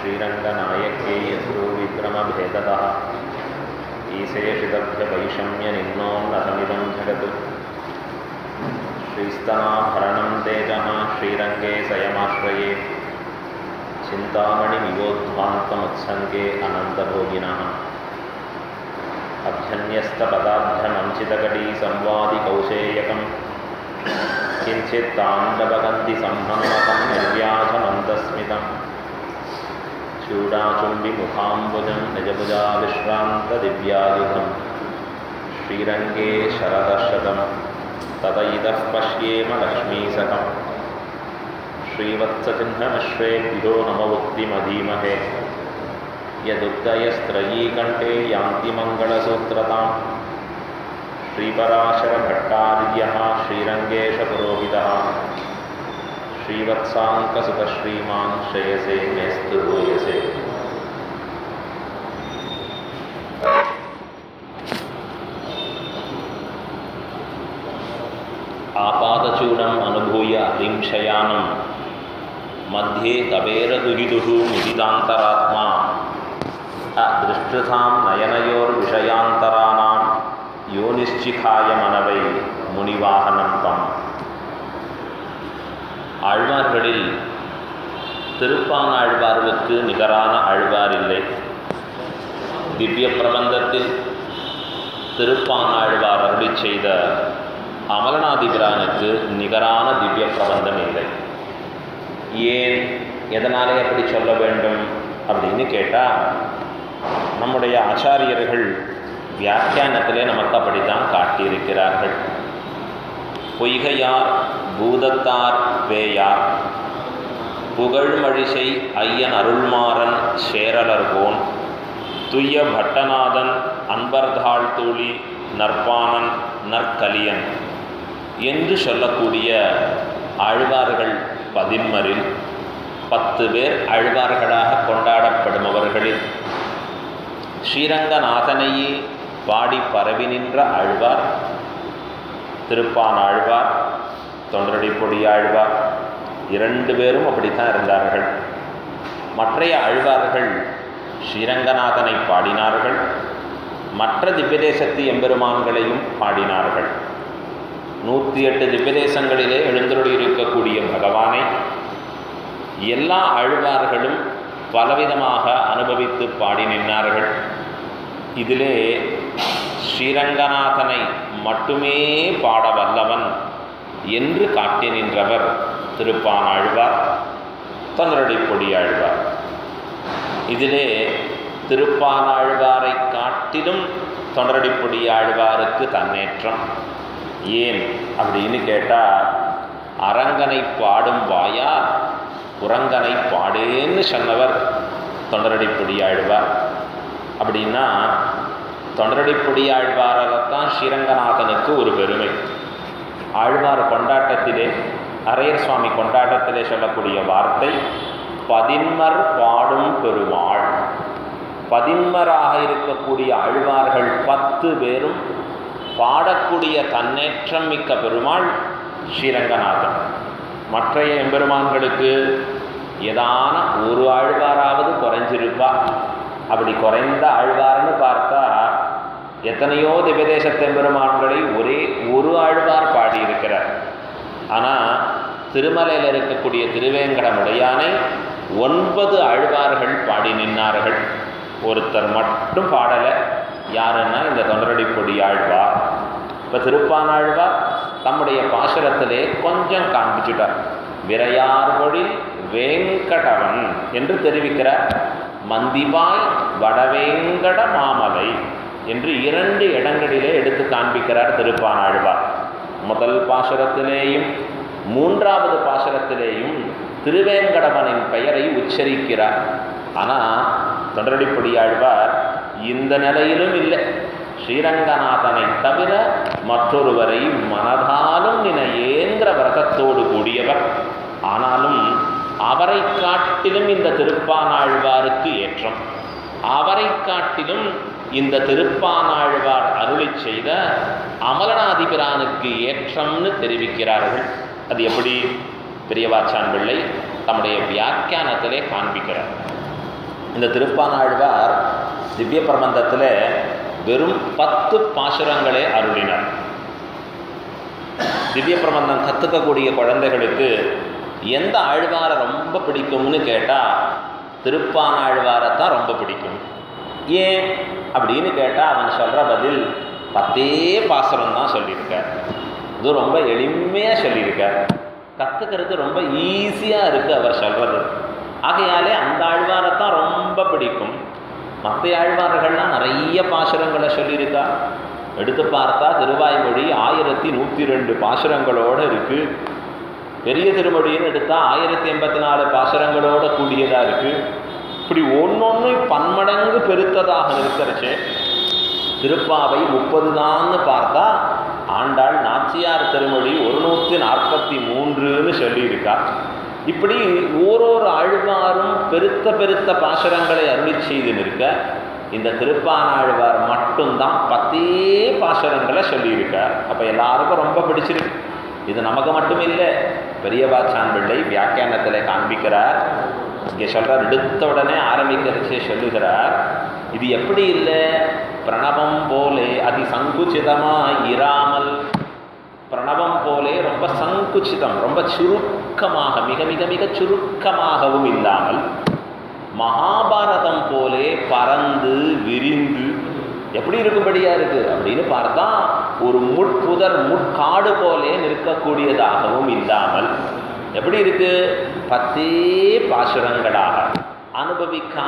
श्रीरंगनायके यस्रुविक्रमभेदतः ईशेषितभ्यवैषम्यनिम्नोन्नतमिदं जगत् श्रीस्तनाभरणं तेजः श्रीरंगे सयमाश्रये चिन्तामणिविवोध्वान्तमुत्सङ्गे अनन्तभोगिनः अभ्यन्यस्तपदाभ्यमञ्चितकटी संवादिकौशेयकं किञ्चित्ताण्डवगन्धिसंहन्मतं निर्व्याजमन्तस्मितं चूडाचुम्बिमुखाम्बुजं निजभुजाविश्रान्तदिव्यायुधं श्रीरङ्गे शरदशतं तदैतः पश्येम लक्ष्मीसकं श्रीवत्सचिह्नमिश्रेभ्यो नमवुक्तिमधीमहे यदुक्तयस्त्रयीकण्ठे यान्ति मङ्गलसूत्रतां श्रीपराशरभट्टार्यः श्रीरङ्गेशपुरोहितः श्रीवत्साङ्कसुतश्रीमान् श्रेयसे मेस्तु भूयसे। आपादचूडम् अनुभूय हरिं शयानं मध्ये कबेरदुहिदुः मुदितान्तरात्मा दृष्टृतां नयनयोर्विषयान्तराणां योनिश्चिखायमनवै मुनिवाहनं तम्. ஆழ்வார்களில் திருப்பானாழ்வார்வுக்கு நிகரான ஆழ்வார் இல்லை. திவ்ய பிரபந்தத்தில் திருப்பானாழ்வார் அருளி செய்த அமலநாதிபிரானுக்கு நிகரான திவ்ய பிரபந்தம் இல்லை. ஏன், எதனாலே அப்படி சொல்ல வேண்டும் அப்படின்னு கேட்டால், நம்முடைய ஆச்சாரியர்கள் வியாக்கியானத்திலே நமக்கு அப்படித்தான் காட்டியிருக்கிறார்கள். பொய்கையார் பூதத்தார் பேயார் புகழ்மழிசை ஐயன் அருள்மாறன் சேரலர்கோன் துய்ய பட்டநாதன் அன்பர்தாள் தூளி நற்பானன் நற்கலியன் என்று சொல்லக்கூடிய ஆழ்வார்கள் 11 10 பேர் ஆழ்வார்களாக கொண்டாடப்படுபவர்களில் ஸ்ரீரங்கநாதனையே பாடி பரவி நின்ற ஆழ்வார் திருப்பானாழ்வார், தொண்டரடிப்பொடியாழ்வார் 2 பேரும் அப்படித்தான் இருந்தார்கள். மற்றைய ஆழ்வார்கள் ஸ்ரீரங்கநாதனை பாடினார்கள், மற்ற திவ்யதேசத்து எம்பெருமான்களையும் பாடினார்கள். 108 திவ்யதேசங்களிலே எழுந்தருளியிருக்கக்கூடிய பகவானை எல்லா ஆழ்வார்களும் பலவிதமாக அனுபவித்து பாடி நின்றார்கள். இதிலே ஸ்ரீரங்கநாதனை மட்டுமே பாட வல்லவன் என்று காட்டி நின்றவர் திருப்பானாழ்வார், தொண்டரடிப்பொடியாழ்வார். இதிலே திருப்பானாழ்வாரை காட்டிலும் தொண்டரடிப்பொடியாழ்வாருக்கு தன்னேற்றம். ஏன் அப்படின்னு கேட்டால், அரங்கனை பாடும் வாயார் குரங்கனை பாடேன்னு சொன்னவர் தொண்டரடிப்பொடியாழ்வார். அப்படின்னா தொண்டரடிப்பொடியாழ்வாரத்தான் ஸ்ரீரங்கநாதனுக்கு ஒரு பெருமை. ஆழ்வார் கொண்டாட்டத்திலே, அரையர் சுவாமி கொண்டாட்டத்திலே சொல்லக்கூடிய வார்த்தை பதின்மர் பாடும் பெருமாள். பதின்மராக இருக்கக்கூடிய ஆழ்வார்கள் 10 பேரும் பாடக்கூடிய தன்னேற்றம் மிக்க பெருமாள் ஸ்ரீரங்கநாதன். மற்றைய எம்பெருமான்களுக்கு ஏதான ஒரு ஆழ்வாராவது குறைஞ்சிருப்பா. அப்படி குறைந்த ஆழ்வார்னு பார்த்தா எத்தனையோ திவ்யதேசத்து எம்பெருமான்களை ஒரே ஒரு ஆழ்வார் பாடியிருக்கிறார். ஆனால் திருமலையில் இருக்கக்கூடிய திருவேங்கடமுடையானை 9 ஆழ்வார்கள் பாடி நின்றார்கள். ஒருத்தர் மட்டும் பாடலை. யாருன்னா இந்த தொண்டரடிப்பொடி ஆழ்வார். இப்போ திருப்பானாழ்வார் தம்முடைய பாசுரத்திலே கொஞ்சம் காண்பிச்சுட்டார். விரையார்பொழில் வேங்கடவன் என்று தெரிவிக்கிறார். மந்திபாய் வடவேங்கட மாமலை என்று 2 இடங்களிலே எடுத்து காண்பிக்கிறார் திருப்பானாழ்வார். முதல் பாசுரத்திலேயும் 3வது பாசுரத்திலேயும் திருவேங்கடவனின் பெயரை உச்சரிக்கிறார். ஆனால் தொண்டரடிப்பொடியாழ்வார் இந்த நிலையிலும் இல்லை. ஸ்ரீரங்கநாதனை தவிர மற்றொருவரை மனதாலும் நினையேங்கிற விரதத்தோடு கூடியவர். ஆனாலும் அவரை காட்டிலும் இந்த திருப்பானாழ்வாருக்கு ஏற்றம். அவரை காட்டிலும் இந்த திருப்பானாழ்வார் அருளி செய்த அமலநாதிபிரானுக்கு ஏற்றம்னு தெரிவிக்கிறார்கள். அது எப்படி? பெரியவாச்சான் பிள்ளை தம்முடைய வியாக்கியானத்திலே காண்பிக்கிறார். இந்த திருப்பானாழ்வார் திவ்ய பிரபந்தத்தில் வெறும் 10 பாசுரங்களே அருளினார். திவ்ய பிரபந்தம் கற்றுக்கக்கூடிய குழந்தைகளுக்கு எந்த ஆழ்வாரை ரொம்ப பிடிக்கும்னு கேட்டால் திருப்பானாழ்வாரை தான் ரொம்ப பிடிக்கும். ஏன் அப்படின்னு கேட்டால் அவன் சொல்கிற பதில் 10 பாசுரம் தான் சொல்லியிருக்கார். இது ரொம்ப எளிமையாக சொல்லியிருக்கார். கற்றுக்கிறது ரொம்ப ஈஸியாக இருக்குது அவர் சொல்கிறது. ஆகையாலே அந்த ஆழ்வாரை தான் ரொம்ப பிடிக்கும். மற்ற ஆழ்வார்கள்லாம் நிறைய பாசுரங்களை சொல்லியிருக்கா. எடுத்து பார்த்தா திருவாய்மொழி 1102 பாசுரங்களோடு இருக்குது. பெரிய திருமொழின்னு எடுத்தால் 1084 பாசுரங்களோடு கூடியதாக இருக்குது. இப்படி ஒன்றொன்று பன்மடங்கு பெருத்ததாக இருக்கிறச்சு. திருப்பாவை 30 தான்னு பார்த்தா ஆண்டாள் நாச்சியார் திருமொழி 143ன்னு சொல்லியிருக்கா. இப்படி ஓரொரு ஆழ்வாரும் பெருத்த பெருத்த பாசுரங்களை அருளி செய்து நிற்க, இந்த திருப்பானாழ்வார் மட்டும்தான் 10 பாசுரங்களை சொல்லியிருக்கார். அப்போ எல்லாருக்கும் ரொம்ப பிடிச்சிருக்கு. இது நமக்கு மட்டும் இல்லை, பெரியவாச்சான் பிள்ளை வியாக்கியானத்தில் காண்பிக்கிறார். இங்கே சொல்கிறார், எடுத்த உடனே ஆரம்பிக்கிறச்சே சொல்லுகிறார், இது எப்படி இல்லை, பிரணவம் போலே அதி சங்குச்சிதமாக இராமல், பிரணவம் போலே ரொம்ப சங்குச்சிதம், ரொம்ப சுருக்கமாக, மிக மிக மிக சுருக்கமாகவும் இல்லாமல், மகாபாரதம் போலே பறந்து விரிந்து எப்படி இருக்கும்படியாக இருக்குது அப்படின்னு பார்த்தா ஒரு முட்புதர் முட்காடு போலே நிற்கக்கூடியதாகவும் இல்லாமல் எப்படி இருக்குது, 10 பாசுரங்களாக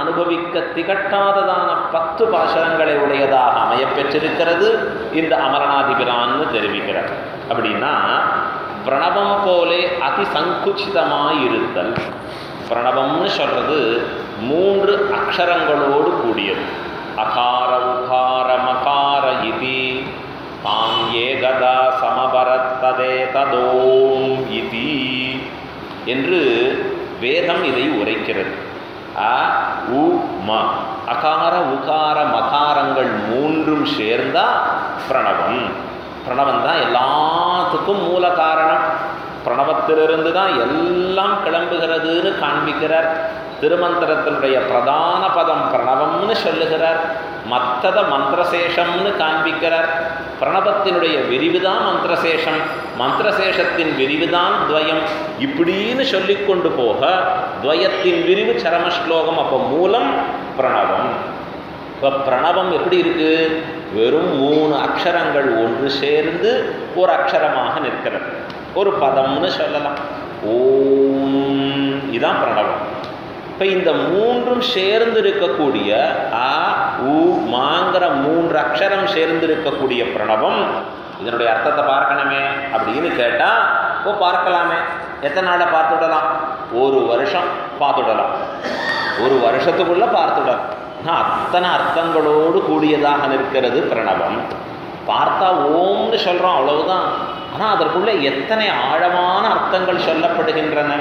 அனுபவிக்க திகட்டாததான 10 பாசுரங்களை உடையதாக அமையப்பெற்றிருக்கிறது இந்த அமரநாதிபிரான்னு தெரிவிக்கிறார். அப்படின்னா பிரணவம் போலே அதி சங்குச்சிதமாயிருத்தல். பிரணவம்னு சொல்கிறது 3 அக்ஷரங்களோடு கூடியது. அகார உகார மகார இதி தாம் ஏகதா சமபரத்ததே ததோம் இதி என்று வேதம் இதை உரைக்கிறது. அ உ ம, அகார உகார மகாரங்கள் 3ம் சேர்ந்தா பிரணவம். பிரணவம் தான் எல்லாத்துக்கும் மூல காரணம். பிரணவத்திலிருந்து தான் எல்லாம் கிளம்புகிறதுன்னு காண்பிக்கிறார். திருமந்திரத்தினுடைய பிரதான பதம் பிரணவம்னு சொல்லுகிறார். மற்றத மந்திரசேஷம்னு காண்பிக்கிறார். பிரணவத்தினுடைய விரிவுதான் மந்திரசேஷம், மந்திரசேஷத்தின் விரிவுதான் துவயம். இப்படின்னு சொல்லிக்கொண்டு போக துவயத்தின் விரிவு சரம ஸ்லோகம். அப்போ மூலம் பிரணவம். இப்போ பிரணவம் எப்படி இருக்குது, வெறும் 3 அக்ஷரங்கள் ஒன்று சேர்ந்து ஒரு அக்ஷரமாக நிற்கிறது, ஒரு பதம்னு சொல்லலாம். ஓம், இதுதான் பிரணவம். இப்போ இந்த 3ம் சேர்ந்து இருக்கக்கூடிய அ உ மாங்கிற 3 அக்ஷரம் சேர்ந்து இருக்கக்கூடிய பிரணவம், இதனுடைய அர்த்தத்தை பார்க்கணுமே அப்படின்னு கேட்டால் பார்க்கலாமே. எத்தனை நாளை பார்த்துடலாம், 1 வருஷம் பார்த்துடலாம், 1 வருஷத்துக்குள்ளே பார்த்துடலாம். அத்தனை அர்த்தங்களோடு கூடியதாக நிற்கிறது பிரணவம். பார்த்தா ஓம்னு சொல்கிறோம், அவ்வளவுதான். ஆனால் அதற்குள்ளே எத்தனை ஆழமான அர்த்தங்கள் சொல்லப்படுகின்றன.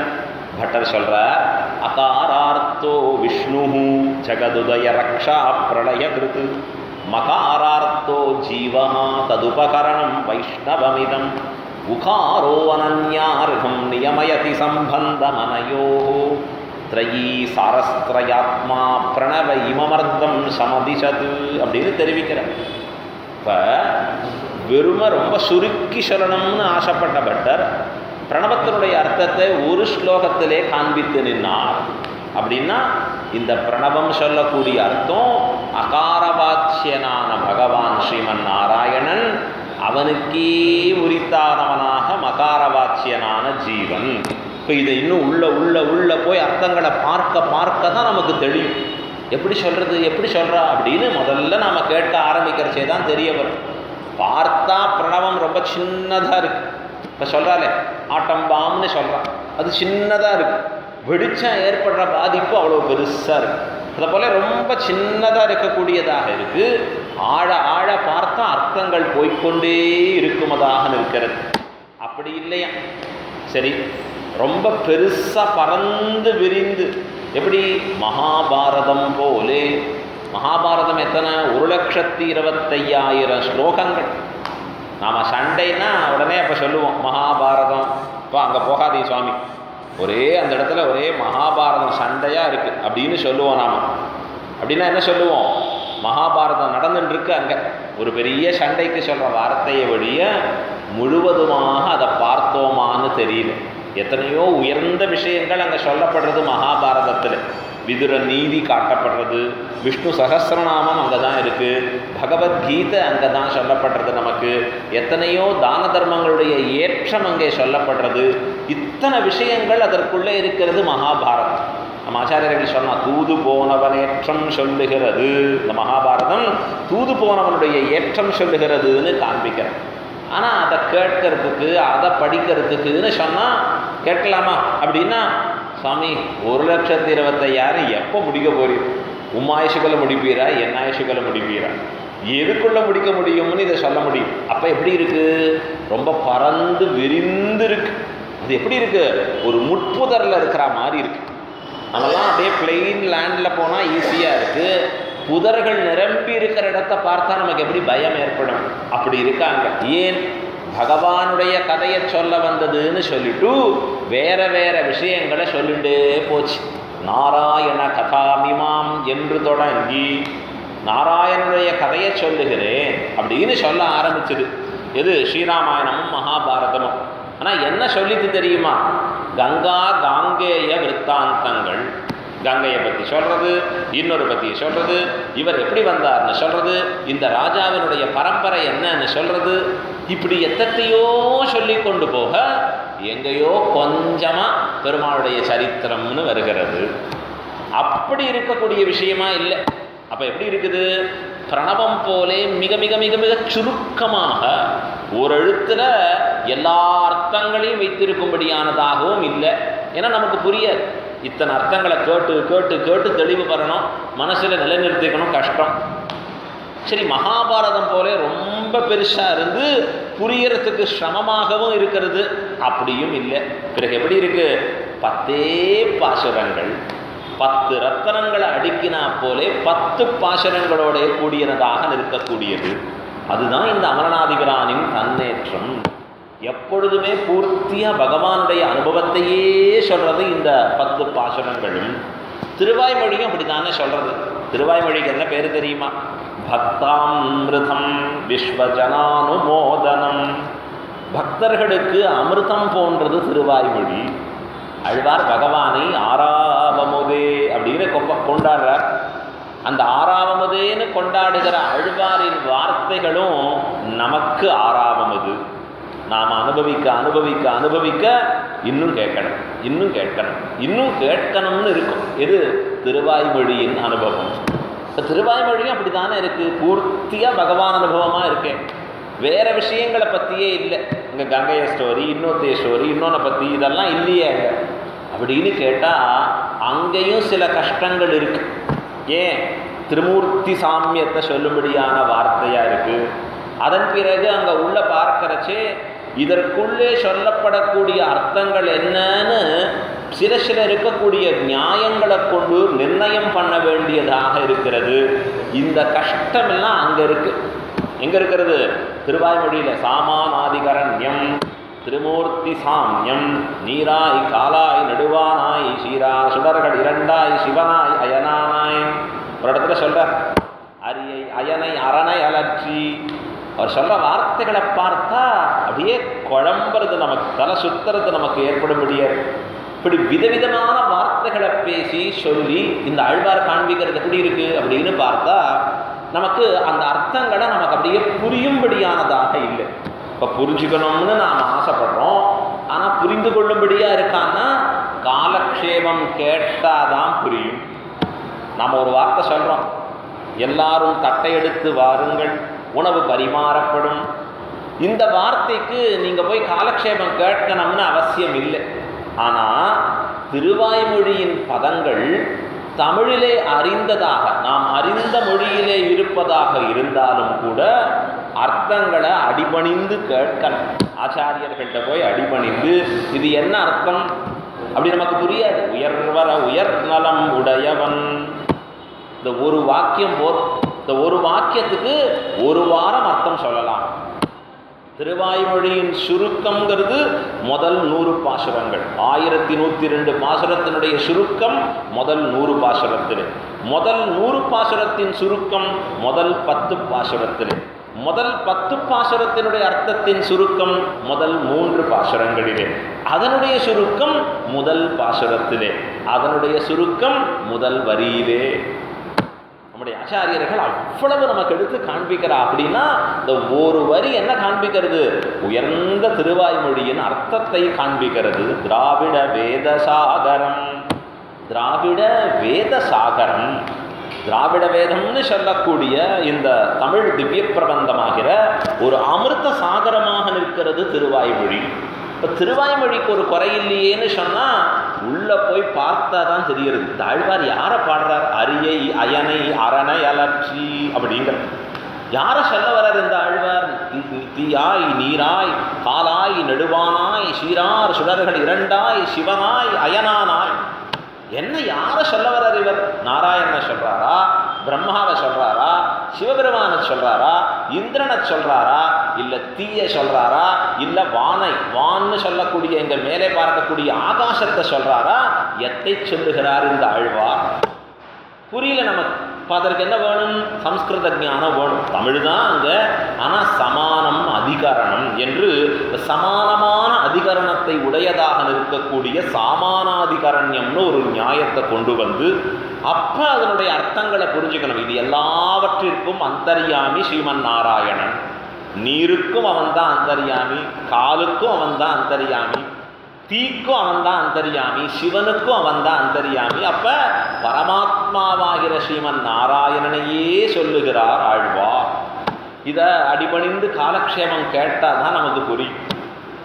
பட்டர் சொல்கிறார், அகாரார்த்தோ விஷ்ணு ஜகதுதய ரக்ஷா பிரளய கிருத்து, மகாரார்த்தோ ஜீவா ததுபகரணம் வைஷ்ணவமிதம், உகாரோ அனன்யார்ஹம் நியமயதி சம்பந்தமனயோ, த்ரயீ சாரஸ்திரயாத்மா பிரணவ இமமர்த்தம் சமதிசது அப்படின்னு தெரிவிக்கிறார். இப்போ வெறுமை ரொம்ப சுருக்கி சொல்லணும்னு ஆசைப்பட்ட பட்டர் பிரணவத்தினுடைய அர்த்தத்தை ஒரு ஸ்லோகத்திலே காண்பித்து நின்னார். அப்படின்னா இந்த பிரணவம் சொல்லக்கூடிய அர்த்தம் அகாரவாச்சியனான பகவான் ஸ்ரீமன் நாராயணன், அவனுக்கே உரித்தானவனாக மகாரவாச்சியனான ஜீவன். இப்போ இதை இன்னும் உள்ள போய் அர்த்தங்களை பார்க்க தான் நமக்கு தெரியும். எப்படி சொல்கிறது, எப்படி சொல்கிறா அப்படின்னு முதல்ல நாம் கேட்க ஆரம்பிக்கிறச்சே தான் தெரிய வரும். பார்த்தா பிரணவம் ரொம்ப சின்னதாக இருக்குது. இப்போ சொல்கிறாலே ஆட்டம்பாம்னு சொல்கிறான், அது சின்னதாக இருக்குது. வெளிச்சம் ஏற்படுற பாதிப்பு அவ்வளோ பெருசாக இருக்குது. அதை போல் ரொம்ப சின்னதாக இருக்கக்கூடியதாக இருக்குது. ஆழ பார்த்தா அர்த்தங்கள் போய்கொண்டே இருக்குமதாக இருக்கிறது. அப்படி இல்லையா? சரி, ரொம்ப பெருசாக பறந்து விரிந்து எப்படி மகாபாரதம் போலே. மகாபாரதம் எத்தனை? 1,25,000 ஸ்லோகங்கள். நாம் சண்டைன்னா உடனே அப்போ சொல்லுவோம் மகாபாரதம். இப்போ அங்கே போகாதீங்க சுவாமி, ஒரே அந்த இடத்துல ஒரே மகாபாரதம் சண்டையாக இருக்குது அப்படின்னு சொல்லுவோம் நாம். அப்படின்னா என்ன சொல்லுவோம்? மகாபாரதம் நடந்துட்டுருக்கு, அங்கே ஒரு பெரிய சண்டைக்கு சொல்கிற வார்த்தையை வழிய முழுவதுமாக அதை பார்த்தோமான்னு தெரியல. எத்தனையோ உயர்ந்த விஷயங்கள் அங்கே சொல்லப்படுறது மகாபாரதத்தில். விதுர நீதி காட்டப்படுறது, விஷ்ணு சகஸ்ரநாமம் அங்கே தான் இருக்குது, பகவத்கீதை அங்கே தான் சொல்லப்படுறது. நமக்கு எத்தனையோ தான தர்மங்களுடைய ஏற்றம் அங்கே சொல்லப்படுறது. இத்தனை விஷயங்கள் அதற்குள்ளே இருக்கிறது மகாபாரதம். நம்ம ஆச்சாரியர்கள் சொன்னால் தூது போனவனேற்றம் சொல்லுகிறது. இந்த மகாபாரதம் தூது போனவனுடைய ஏற்றம் சொல்லுகிறதுன்னு காண்பிக்கிறேன். ஆனால் அதை கேட்கறதுக்கு, அதை படிக்கிறதுக்குன்னு சொன்னால் கேட்கலாமா அப்படின்னா, சுவாமி 1,25,000 எப்போ முடிக்க போறீர்? உம்மாயுஷுக்களை முடிப்பீரா, என் ஆயுஷுக்களை முடிப்பீரா? எதுக்குள்ளே முடிக்க முடியும்னு இதை சொல்ல முடியும். அப்போ எப்படி இருக்குது? ரொம்ப பறந்து விரிந்து இருக்கு. அது எப்படி இருக்குது? ஒரு முட்புதரில் இருக்கிற மாதிரி இருக்குது. அதெல்லாம் அப்படியே பிளெயின் லேண்டில் போனால் ஈஸியாக இருக்குது. புதர்கள் நிரம்பி இருக்கிற இடத்த பார்த்தா நமக்கு எப்படி பயம் ஏற்படும்? அப்படி இருக்காங்க. ஏன்? பகவானுடைய கதையை சொல்ல வந்ததுன்னு சொல்லிட்டு வேற வேற விஷயங்களை சொல்லிட்டே போச்சு. நாராயண கதாமிமாம் என்று தொடங்கி நாராயணனுடைய கதையை சொல்லுகிறேன் அப்படின்னு சொல்ல ஆரம்பிச்சது. எது? ஸ்ரீராமாயணமும் மகாபாரதமும். ஆனால் என்ன சொல்லிட்டு தெரியுமா? கங்கா காங்கேய விற்த்தாந்தங்கள். கங்கையை பற்றி சொல்கிறது, இன்னொரு பற்றி சொல்கிறது, இவர் எப்படி வந்தார்னு சொல்கிறது, இந்த ராஜாவினுடைய பரம்பரை என்னன்னு சொல்கிறது. இப்படி எத்தனையோ சொல்லி கொண்டு போக எங்கேயோ கொஞ்சமாக பெருமாளுடைய சரித்திரம்னு வருகிறது. அப்படி இருக்கக்கூடிய விஷயமா இல்லை. அப்போ எப்படி இருக்குது? பிரணவம் போலே மிக மிக மிக மிக சுருக்கமாக ஒரு எழுத்தில் எல்லா அர்த்தங்களையும் வைத்திருக்கும்படியானதாகவும் இல்லை. ஏன்னா நமக்கு புரியாது. இத்தனை அர்த்தங்களை கேட்டு கேட்டு கேட்டு தெளிவு பெறணும், மனசில் நிலைநிறுத்திக்கணும், கஷ்டம். சரி, மகாபாரதம் போல ரொம்ப பெருசாக இருந்து புரியறதுக்கு சிரமமாகவும் இருக்கிறது, அப்படியும் இல்லை. பிறகு எப்படி இருக்கு? 10 பாசுரங்கள், 10 ரத்தனங்களை அடுக்கினா போலே 10 பாசுரங்களோட கூடியனதாக நிற்கக்கூடியது. அதுதான் இந்த அமரநாதிபிரானின் தன்னேற்றம். எப்பொழுதுமே பூர்த்தியாக பகவானுடைய அனுபவத்தையே சொல்கிறது இந்த 10 பாசுரங்களும். திருவாய்மொழியும் அப்படி தானே சொல்கிறது. திருவாய்மொழிக்கு என்ன பேர் தெரியுமா? பக்தாமிருதம் விஸ்வஜனானுமோதனம். பக்தர்களுக்கு அமிர்தம் போன்றது திருவாய்மொழி. ஆழ்வார் பகவானை ஆறாவமுதே அப்படின்னு கொண்டாடுறார். அந்த ஆறாவமுதேன்னு கொண்டாடுகிற ஆழ்வாரின் வார்த்தைகளும் நமக்கு ஆறாவமுது. நாம் அனுபவிக்க அனுபவிக்க அனுபவிக்க இன்னும் கேட்கணும், இன்னும் கேட்கணும், இன்னும் கேட்கணும்னு இருக்கும். எது? திருவாய்மொழியின் அனுபவம். இப்போ திருவாய்மொழியும் அப்படி தானே இருக்குது. பூர்த்தியாக பகவான் அனுபவமாக இருக்கேன். வேறு விஷயங்களை பற்றியே இல்லை. இங்கே கங்கைய ஸ்டோரி, இன்னொருத்தைய ஸ்டோரி, இன்னொன்றை பற்றி இதெல்லாம் இல்லையே அப்படின்னு கேட்டால் அங்கேயும் சில கஷ்டங்கள் இருக்குது. ஏன்? திருமூர்த்தி சாமியத்தை சொல்லும்படியான வார்த்தையாக இருக்குது. அதன் பிறகு அங்கே உள்ள பார்க்கறச்சே இதற்குள்ளே சொல்லப்படக்கூடிய அர்த்தங்கள் என்னன்னு சில இருக்கக்கூடிய நியாயங்களை கொண்டு நிர்ணயம் பண்ண வேண்டியதாக இருக்கிறது. இந்த கஷ்டமெல்லாம் அங்கே இருக்குது. எங்கே இருக்கிறது? திருவாய்மொழியில் சாமானாதிகரண்யம், திருமூர்த்தி சாமியம், நீராய் காலாய் நடுவானாய் சீரா சுடர்கள் இரண்டாய் சிவனாய் அயனானாய். ஒரு இடத்துல சொல்கிறார், அரியை அயனை அரணை அலற்றி. அவர் சொல்கிற வார்த்தைகளை பார்த்தா அப்படியே குழம்புறது, நமக்கு தலை சுத்துறது நமக்கு ஏற்படும்படியே. இப்படி விதவிதமான வார்த்தைகளை பேசி சொல்லி இந்த ஆழ்வார் காண்பிக்கிறது எப்படி இருக்குது அப்படின்னு பார்த்தா நமக்கு அந்த அர்த்தங்களை நமக்கு அப்படியே புரியும்படியானதாக இல்லை. இப்போ புரிஞ்சுக்கணும்னு நாம் ஆசைப்படுறோம், ஆனால் புரிந்து கொள்ளும்படியாக இருக்கான்னா காலக்ஷேபம் கேட்டாதான் புரியும். நாம் ஒரு வார்த்தை சொல்கிறோம், எல்லாரும் தட்டை எடுத்து வாருங்கள், உணவு பரிமாறப்படும். இந்த வார்த்தைக்கு நீங்கள் போய் காலக்ஷேபம் கேட்கணும்னு அவசியம் இல்லை. ஆனால் திருவாய்மொழியின் பதங்கள் தமிழிலே அறிந்ததாக, நாம் அறிந்த மொழியிலே இருப்பதாக இருந்தாலும் கூட அர்த்தங்களை அடிபணிந்து கேட்கணும். ஆச்சாரியர்கள்ட்ட போய் அடிபணிந்து இது என்ன அர்த்தம் அப்படி நமக்கு புரியாது. உயர்வர உயர் நலம் உடையவன், இந்த ஒரு வாக்கியம் போதும். இந்த ஒரு வாக்கியத்துக்கு ஒரு வாரம் அர்த்தம் சொல்லலாம். திருவாய்மொழியின் சுருக்கம்ங்கிறது முதல் 100 பாசுரங்கள், 1102 பாசுரத்தினுடைய சுருக்கம் முதல் 100 பாசுரத்தில். முதல் 100 பாசுரத்தின் சுருக்கம் முதல் 10 பாசுரத்திலே, முதல் 10 பாசுரத்தினுடைய அர்த்தத்தின் சுருக்கம் முதல் 3 பாசுரங்களிலே, அதனுடைய சுருக்கம் முதல் பாசுரத்திலே, அதனுடைய சுருக்கம் முதல் வரியிலே. நம்முடைய ஆச்சாரியர்கள் அவ்வளவு நமக்கு எடுத்து காண்பிக்கிறா. அப்படின்னா இந்த ஒரு வரி என்ன காண்பிக்கிறது? உயர்ந்த திருவாய்மொழியின் அர்த்தத்தை காண்பிக்கிறது. திராவிட வேதசாகரம், திராவிட வேதசாகரம், திராவிட வேதம்னு சொல்லக்கூடிய இந்த தமிழ் திவ்ய பிரபந்தமாகிற ஒரு அமிர்த சாகரமாக நிற்கிறது திருவாய்மொழி. இப்போ திருவாய்மொழிக்கு ஒரு குறை இல்லையேன்னு சொன்னால் உள்ளே போய் பார்த்தா தான் தெரிகிறது. இந்த ஆழ்வார் யாரை பாடுறார்? அரியை அயனை அரணை அலர்ச்சி அப்படிங்கிற யாரை சொல்ல வர்றார் இந்த ஆழ்வார்? தீயாய் நீராய் காலாய் நெடுவானாய் சீரார் சுடர்கள் இரண்டாய் சிவனாய் அயனானாய், என்ன யாரை சொல்ல வர்றார் இவர்? நாராயணனை சொல்றாரா, பிரம்மாவை சொல்றாரா, சிவபெருமானை சொல்றாரா, இந்திரனை சொல்றாரா, இல்ல தீய சொல்றாரா, இல்ல வான்னு சொல்லக்கூடிய எங்க மேலே பார்க்கக்கூடிய ஆகாசத்தை சொல்றாரா? எத்தை சொல்லுகிறார் இந்த ஆழ்வார்? புரியல நமக்கு. அதற்கு என்ன வேணும்? சம்ஸ்கிருத ஞானம் வேணும். தமிழ் தான் அங்கே, ஆனால் சமானம் அதிகரணம் என்று சமானமான அதிகரணத்தை உடையதாக இருக்கக்கூடிய சாமானாதிகரண்யம்னு ஒரு நியாயத்தை கொண்டு வந்து அப்போ அதனுடைய அர்த்தங்களை புரிஞ்சுக்கணும். இது எல்லாவற்றிற்கும் அந்தர்யாமி ஸ்ரீமன் நாராயணன். நீருக்கும் அவன் தான் அந்தர்யாமி, காலுக்கும் அவன் தான் அந்தர்யாமி, தீக்கும் அவன் தான் அந்தர்யாமி, சிவனுக்கும் அவன் தான் அந்தர்யாமி. அப்ப பரமாத்மாவாகிற ஸ்ரீமன் நாராயணனையே சொல்லுகிறார் ஆழ்வார். இதை அடிபணிந்து காலக்ஷேமம் கேட்டால் தான் நமக்கு புரியும்.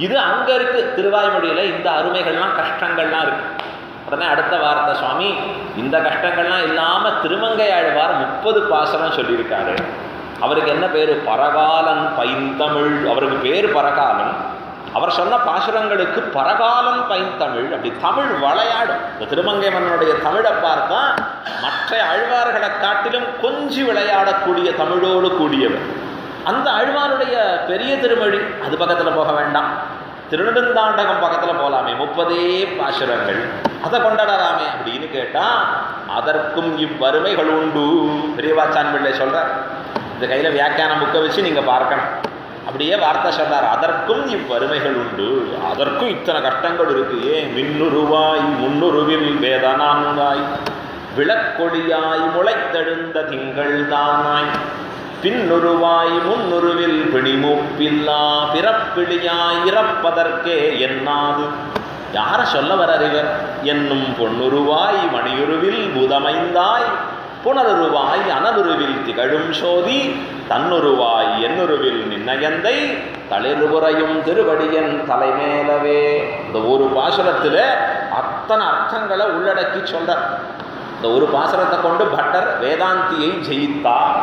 இது அங்கே இருக்கு திருவாய்மொழியில். இந்த அருமைகள்லாம் கஷ்டங்கள்லாம் இருக்கு. உடனே அடுத்த வார்த்தை, சுவாமி இந்த கஷ்டங்கள்லாம் இல்லாமல் திருமங்கை ஆழ்வார் 30 பாசுரம் சொல்லியிருக்காரு. அவருக்கு என்ன பேர்? பரகாலன் பைந்தமிழ். அவருக்கு பேர் பரகாலன். அவர் சொன்ன பாசுரங்களுக்கு பரகாலன் பைந்தமிழ். அப்படி தமிழ் விளையாடும். இந்த திருமங்கை மன்னனுடைய தமிழை பார்த்தா மற்ற ஆழ்வார்களை காட்டிலும் கொஞ்சி விளையாடக்கூடிய தமிழோடு கூடியவர். அந்த ஆழ்வாருடைய பெரிய திருமொழி அது பக்கத்தில் போக வேண்டாம், திருநெடுந்தாண்டகம் பக்கத்தில் போகலாமே, 30 பாசுரங்கள், அதை கொண்டாடலாமே அப்படின்னு கேட்டால் அதற்கும் இவ்வறுமைகள் உண்டு. பெரியவாச்சான் பிள்ளை சொல்கிறார். இந்த கையில் வியாக்கியானம் புக்கை வச்சு நீங்கள் பார்க்கணும். அப்படியே வார்த்தை சொல்றார். அதற்கும் இவ்வறுமைகள் உண்டு, அதற்கும் இத்தனை கஷ்டங்கள் இருக்கு. ஏன்? மின்னுருவாய் முன்னுருவில் வேதனாங்காய் விளக்கொடியாய் முளைத்தெழுந்த திங்கள் தானாய் பின்னுருவாய் முன்னுருவில் பிணிமூப்பில்லா பிறப்பிழியாய் இறப்பதற்கே என்னாது. யாரை சொல்ல வர்றார் இவர்? என்னும் பொன்னுருவாய் மணியுருவில் பூதமைந்தாய் புனருருவாய் அனலுருவில் திகழும் சோதி தன்னுருவாய் என்னுருவில் நின்னயந்தை தளிர்புறையும் திருவடியன் தலைமேலவே. இந்த ஒரு பாசுரத்தில் அத்தனை அர்த்தங்களை உள்ளடக்கி சொல்ற. இந்த ஒரு பாசுரத்தை கொண்டு பட்டர் வேதாந்தியை ஜெயித்தார்,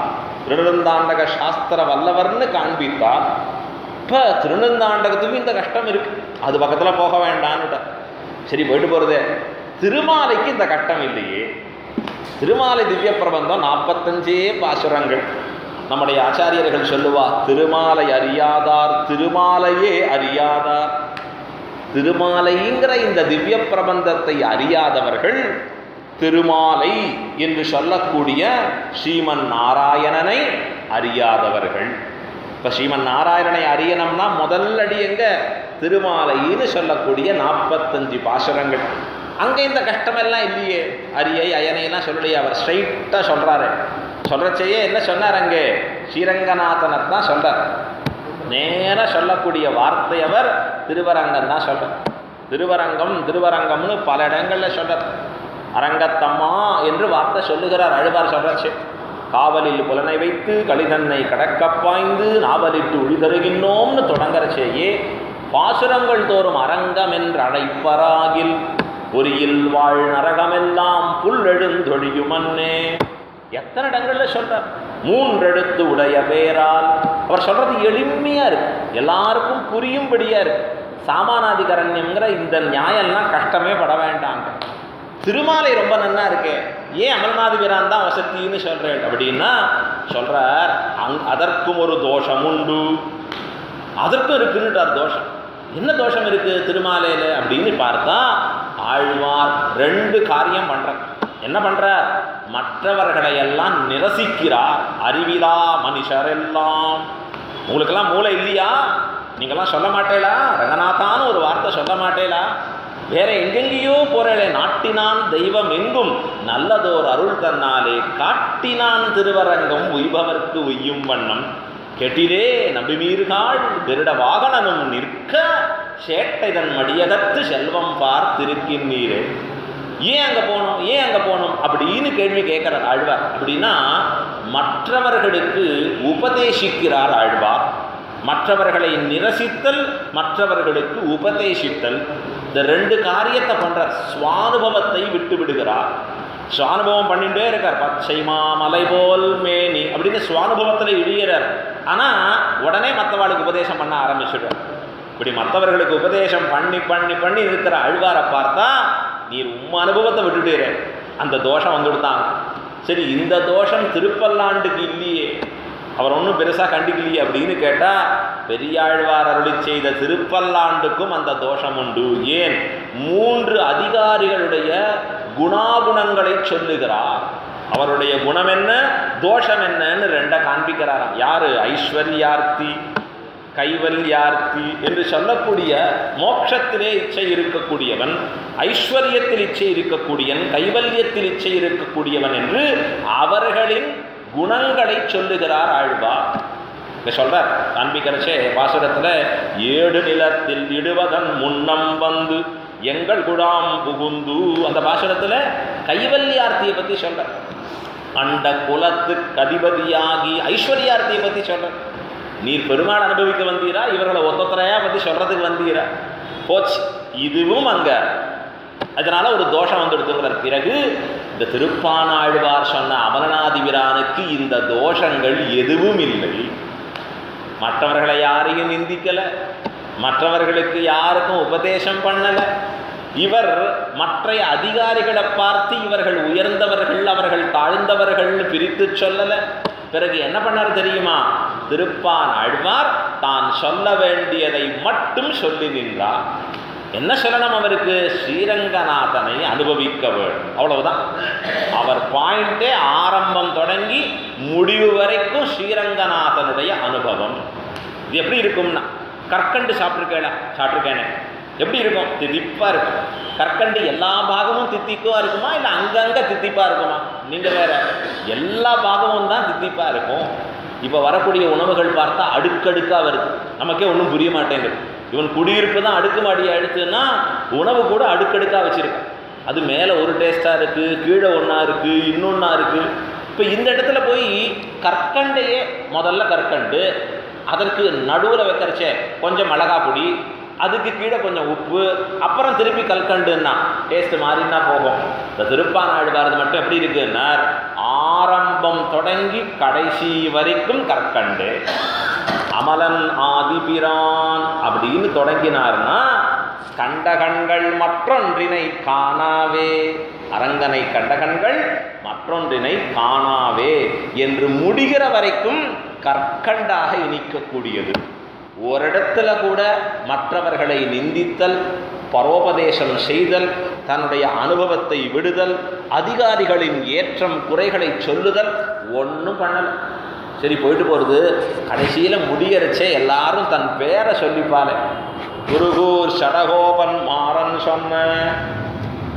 திருநெடுந்தாண்டக சாஸ்திர வல்லவர்னு காண்பித்தார். இப்போ திருநெடுந்தாண்டகத்துக்கும் இந்த கஷ்டம் இருக்கு, அது பக்கத்தில் போக வேண்டான்னு. சரி, போயிட்டு போகிறதே. திருமாலைக்கு இந்த கஷ்டம் இல்லையே. திருமாலை திவ்ய பிரபந்தம் 45 பாசுரங்கள். நம்முடைய ஆச்சாரியர்கள் சொல்லுவா, திருமாலை அறியாதார் திருமாலையே அறியாதார். திருமாலைங்கிற இந்த திவ்ய பிரபந்தத்தை அறியாதவர்கள் திருமாலை என்று சொல்லக்கூடிய ஸ்ரீமன் நாராயணனை அறியாதவர்கள். இப்போ ஸ்ரீமன் நாராயணனை அறியணும்னா முதல் அடி எங்க? திருமாலைன்னு சொல்லக்கூடிய 45 பாசுரங்கள். அங்கே இந்த கஷ்டமெல்லாம் இல்லையே. அரியை அயனையெல்லாம் சொல்லலையே. அவர் ஸ்ட்ரைட்டாக சொல்கிறாரு. சொல்கிறச்சையே என்ன சொன்னார்? அங்கே ஸ்ரீரங்கநாதனை தான் சொல்கிறார். நேராக சொல்லக்கூடிய வார்த்தை அவர் திருவரங்கம் தான் சொல்கிறார். திருவரங்கம்னு பல இடங்களில் சொல்கிறார். அரங்கத்தம்மா என்று வார்த்தை சொல்லுகிறார் ஆழ்வார். சொல்கிறாச்சு, காவலில் புலனை வைத்து கலிதன்னை கடக்கப்பாய்ந்து நாவலிட்டு ஒளிதருகின்றோம்னு தொடங்குறச்சேயே பாசுரங்கள் தோறும் அரங்கம் என்று அழைப்பராகில் பொறியில் வாழ் நரகமெல்லாம் புல் எழுந்தொழியுமன்னே. எத்தனை இடங்கள்ல சொல்றார். 3 எழுத்து உடைய பேரால். அவர் சொல்றது எளிமையா இருக்கு, எல்லாருக்கும் புரியும்படியா இருக்கு. சாமானாதிகரண்யம்ங்கிற இந்த நியாயம்லாம் கஷ்டமே பட வேண்டாங்க. திருமாலை ரொம்ப நன்னா இருக்கு. ஏன் அமல்நாதி பிரான் தான் வசத்தின்னு சொல்றேன் அப்படின்னா சொல்றார், அதற்கும் ஒரு தோஷம் உண்டு. அதற்கும் இருக்குன்னுட்டார் தோஷம். என்ன தோஷம் இருக்கு திருமாலையில அப்படின்னு பார்த்தா ஆழ்வார் 2 காரியம் பண்றார். என்ன பண்றார்? மற்றவர்களையெல்லாம் நிரசிக்கிறார். அறிவிலா மனுஷரெல்லாம். உங்களுக்கெல்லாம் மூளை இல்லையா? நீங்கள்லாம் சொல்ல மாட்டேலா? ரங்கநாதான்னு ஒரு வார்த்தை சொல்ல மாட்டேலா? வேற எங்கெங்கேயோ போறே. நாட்டினான் தெய்வம் எங்கும் நல்லதோர் அருள் தன்னாலே காட்டினான் திருவரங்கம் உய்பவர்க்கு உய்யும் வண்ணம் கெட்டிலே நம்பிமீர்காள் திருட வாகனனும் நிற்க சேட்டைதன் மடியகத்து செல்வம் பார்த்திருக்கின்றீரே. ஏன் அங்கே போகணும், ஏன் அங்கே போகணும் அப்படின்னு கேள்வி கேட்குறார் ஆழ்வார். அப்படின்னா மற்றவர்களுக்கு உபதேசிக்கிறார் ஆழ்வார். மற்றவர்களை நிரசித்தல், மற்றவர்களுக்கு உபதேசித்தல், இந்த ரெண்டு காரியத்தை பண்ணுறார். சுவானுபவத்தை விட்டு விடுகிறார். சுவானுபவம் பண்ணிகிட்டே இருக்கார். பச்சை மாமலை போல் மேனி அப்படின்னு சுவானுபவத்தில் இழியிறார். ஆனால் உடனே மற்றவாளுக்கு உபதேசம் பண்ண ஆரம்பிச்சுடுறார். இப்படி மற்றவர்களுக்கு உபதேசம் பண்ணி பண்ணி பண்ணி இருக்கிற ஆழ்வாரை பார்த்தா நீர் அனுபவத்தை விட்டுட்டீரே, அந்த தோஷம் வந்துடுத்தாங்க. சரி, இந்த தோஷம் திருப்பல்லாண்டுக்கு இல்லையே, அவர் ஒன்றும் பெருசாக கண்டிக்கலையே அப்படின்னு கேட்டால், பெரியாழ்வார் அருளி செய்த திருப்பல்லாண்டுக்கும் அந்த தோஷம் உண்டு. ஏன்? 3 அதிகாரிகளுடைய குணாகுணங்களை சொல்லுகிறார். அவருடைய குணம் என்ன, தோஷம் என்னன்னு 2 காண்பிக்கிறாராம். யாரு? ஐஸ்வர்யார்த்தி, கைவல்யார்த்தி என்று சொல்லக்கூடிய மோட்சத்திலே இச்சை இருக்கக்கூடியவன், ஐஸ்வர்யத்தில் இச்சை இருக்கக்கூடியவன், கைவல்யத்தில் இச்சை இருக்கக்கூடியவன் என்று அவர்களின் குணங்களை சொல்லுகிறார் ஆழ்வார். இங்க சொல்றார் காண்பிக்கிறச்சே பாசுரத்தில், 7 நிலத்தில் இடுவதன் முன்னம் வந்து எங்கள் குடாம் புகுந்து, அந்த பாசுரத்தில் கைவல்யார்த்தியை பற்றி சொல்றார். அண்ட குலத்துக்கு அதிபதியாகி ஐஸ்வர்யார்த்தியை பற்றி சொல்றார். நீர் பெருமாள் அனுபவிக்க வந்தீரா, இவர்களை ஒத்தொத்தரையா பற்றி சொல்றதுக்கு வந்தீரா? போச்சு, இதுவும் அங்க. அதனால ஒரு தோஷம் வந்துடுத்துங்கிறார். பிறகு இந்த திருப்பானாழ்வார் சொன்ன அமரநாதிபிரானுக்கு இந்த தோஷங்கள் எதுவும் இல்லை. மற்றவர்களை யாரையும் நிந்திக்கல, மற்றவர்களுக்கு யாருக்கும் உபதேசம் பண்ணல. இவர் மற்ற அதிகாரிகளை பார்த்து இவர்கள் உயர்ந்தவர்கள், அவர்கள் தாழ்ந்தவர்கள் பிரித்து சொல்லல. பிறகு என்ன பண்ணார் தெரியுமா? திருப்பான் ஆழ்வார் தான் சொல்ல வேண்டியதை மட்டும் சொல்லி நின்றார். என்ன சொல்லணும் அவருக்கு? ஸ்ரீரங்கநாதனை அனுபவிக்க வேண்டும், அவ்வளவுதான். அவர் பாயிண்டே ஆரம்பம் தொடங்கி முடிவு வரைக்கும் ஸ்ரீரங்கநாதனுடைய அனுபவம். இது எப்படி இருக்கும்னா, கற்கண்டு சாப்பிட்ருக்கேனே எப்படி இருக்கும்? தித்திப்பாக இருக்கும். கற்கண்டு எல்லா பாகமும் தித்திப்பாக இருக்குமா, இல்லை அங்கங்கே தித்திப்பாக இருக்குமா? நீங்கள் வேற, எல்லா பாகமும் தான் தித்திப்பாக இருக்கும். இப்போ வரக்கூடிய உணவுகள் பார்த்தா அடுக்கடுக்காக வருது, நமக்கே ஒன்றும் புரிய மாட்டேங்குது. இவன் குடியிருப்பு தான் அடுக்குமாடி அடுத்துன்னா உணவு கூட அடுக்கடுக்காக வச்சுருக்கான். அது மேலே ஒரு டேஸ்ட்டாக இருக்குது, கீழே ஒன்றா இருக்குது, இன்னொன்றா இருக்குது. இப்போ இந்த இடத்துல போய் கற்கண்டையே முதல்ல கற்கண்டு, அதற்கு நடுவில் வைக்கிறச்சே கொஞ்சம் மிளகா பொடி, அதுக்கு கீழே கொஞ்சம் உப்பு, அப்புறம் திருப்பி கல்கண்டுன்னா டேஸ்ட்டு மாறினா போகும். இந்த திருப்பானாழ்வாரது மட்டும் எப்படி இருக்குன்னா, ஆரம்பம் தொடங்கி கடைசி வரைக்கும் கற்கண்டு. அமலன் ஆதிபிரான் அப்படின்னு தொடங்கினார்னா, கண்ட கண்கள் மற்றொன்றினை காணாவே, அரங்கனை கண்ட கண்கள் மற்றொன்றினை காணாவே என்று முடிகிற வரைக்கும் கற்கண்டாக இனிக்கக்கூடியது. ஓரிடத்துல கூட மற்றவர்களை நிந்தித்தல், பரோபதேசம் செய்தல், தன்னுடைய அனுபவத்தை விடுதல், அதிகாரிகளின் ஏற்றம் குறைகளை சொல்லுதல் ஒன்றும் பண்ணலை. சரி, போயிட்டு போகிறது. கடைசியில் முடியறச்சே எல்லாரும் தன் பேரை சொல்லிப்பாலே. குருகூர் சடகோபன் மாறன் சொன்ன,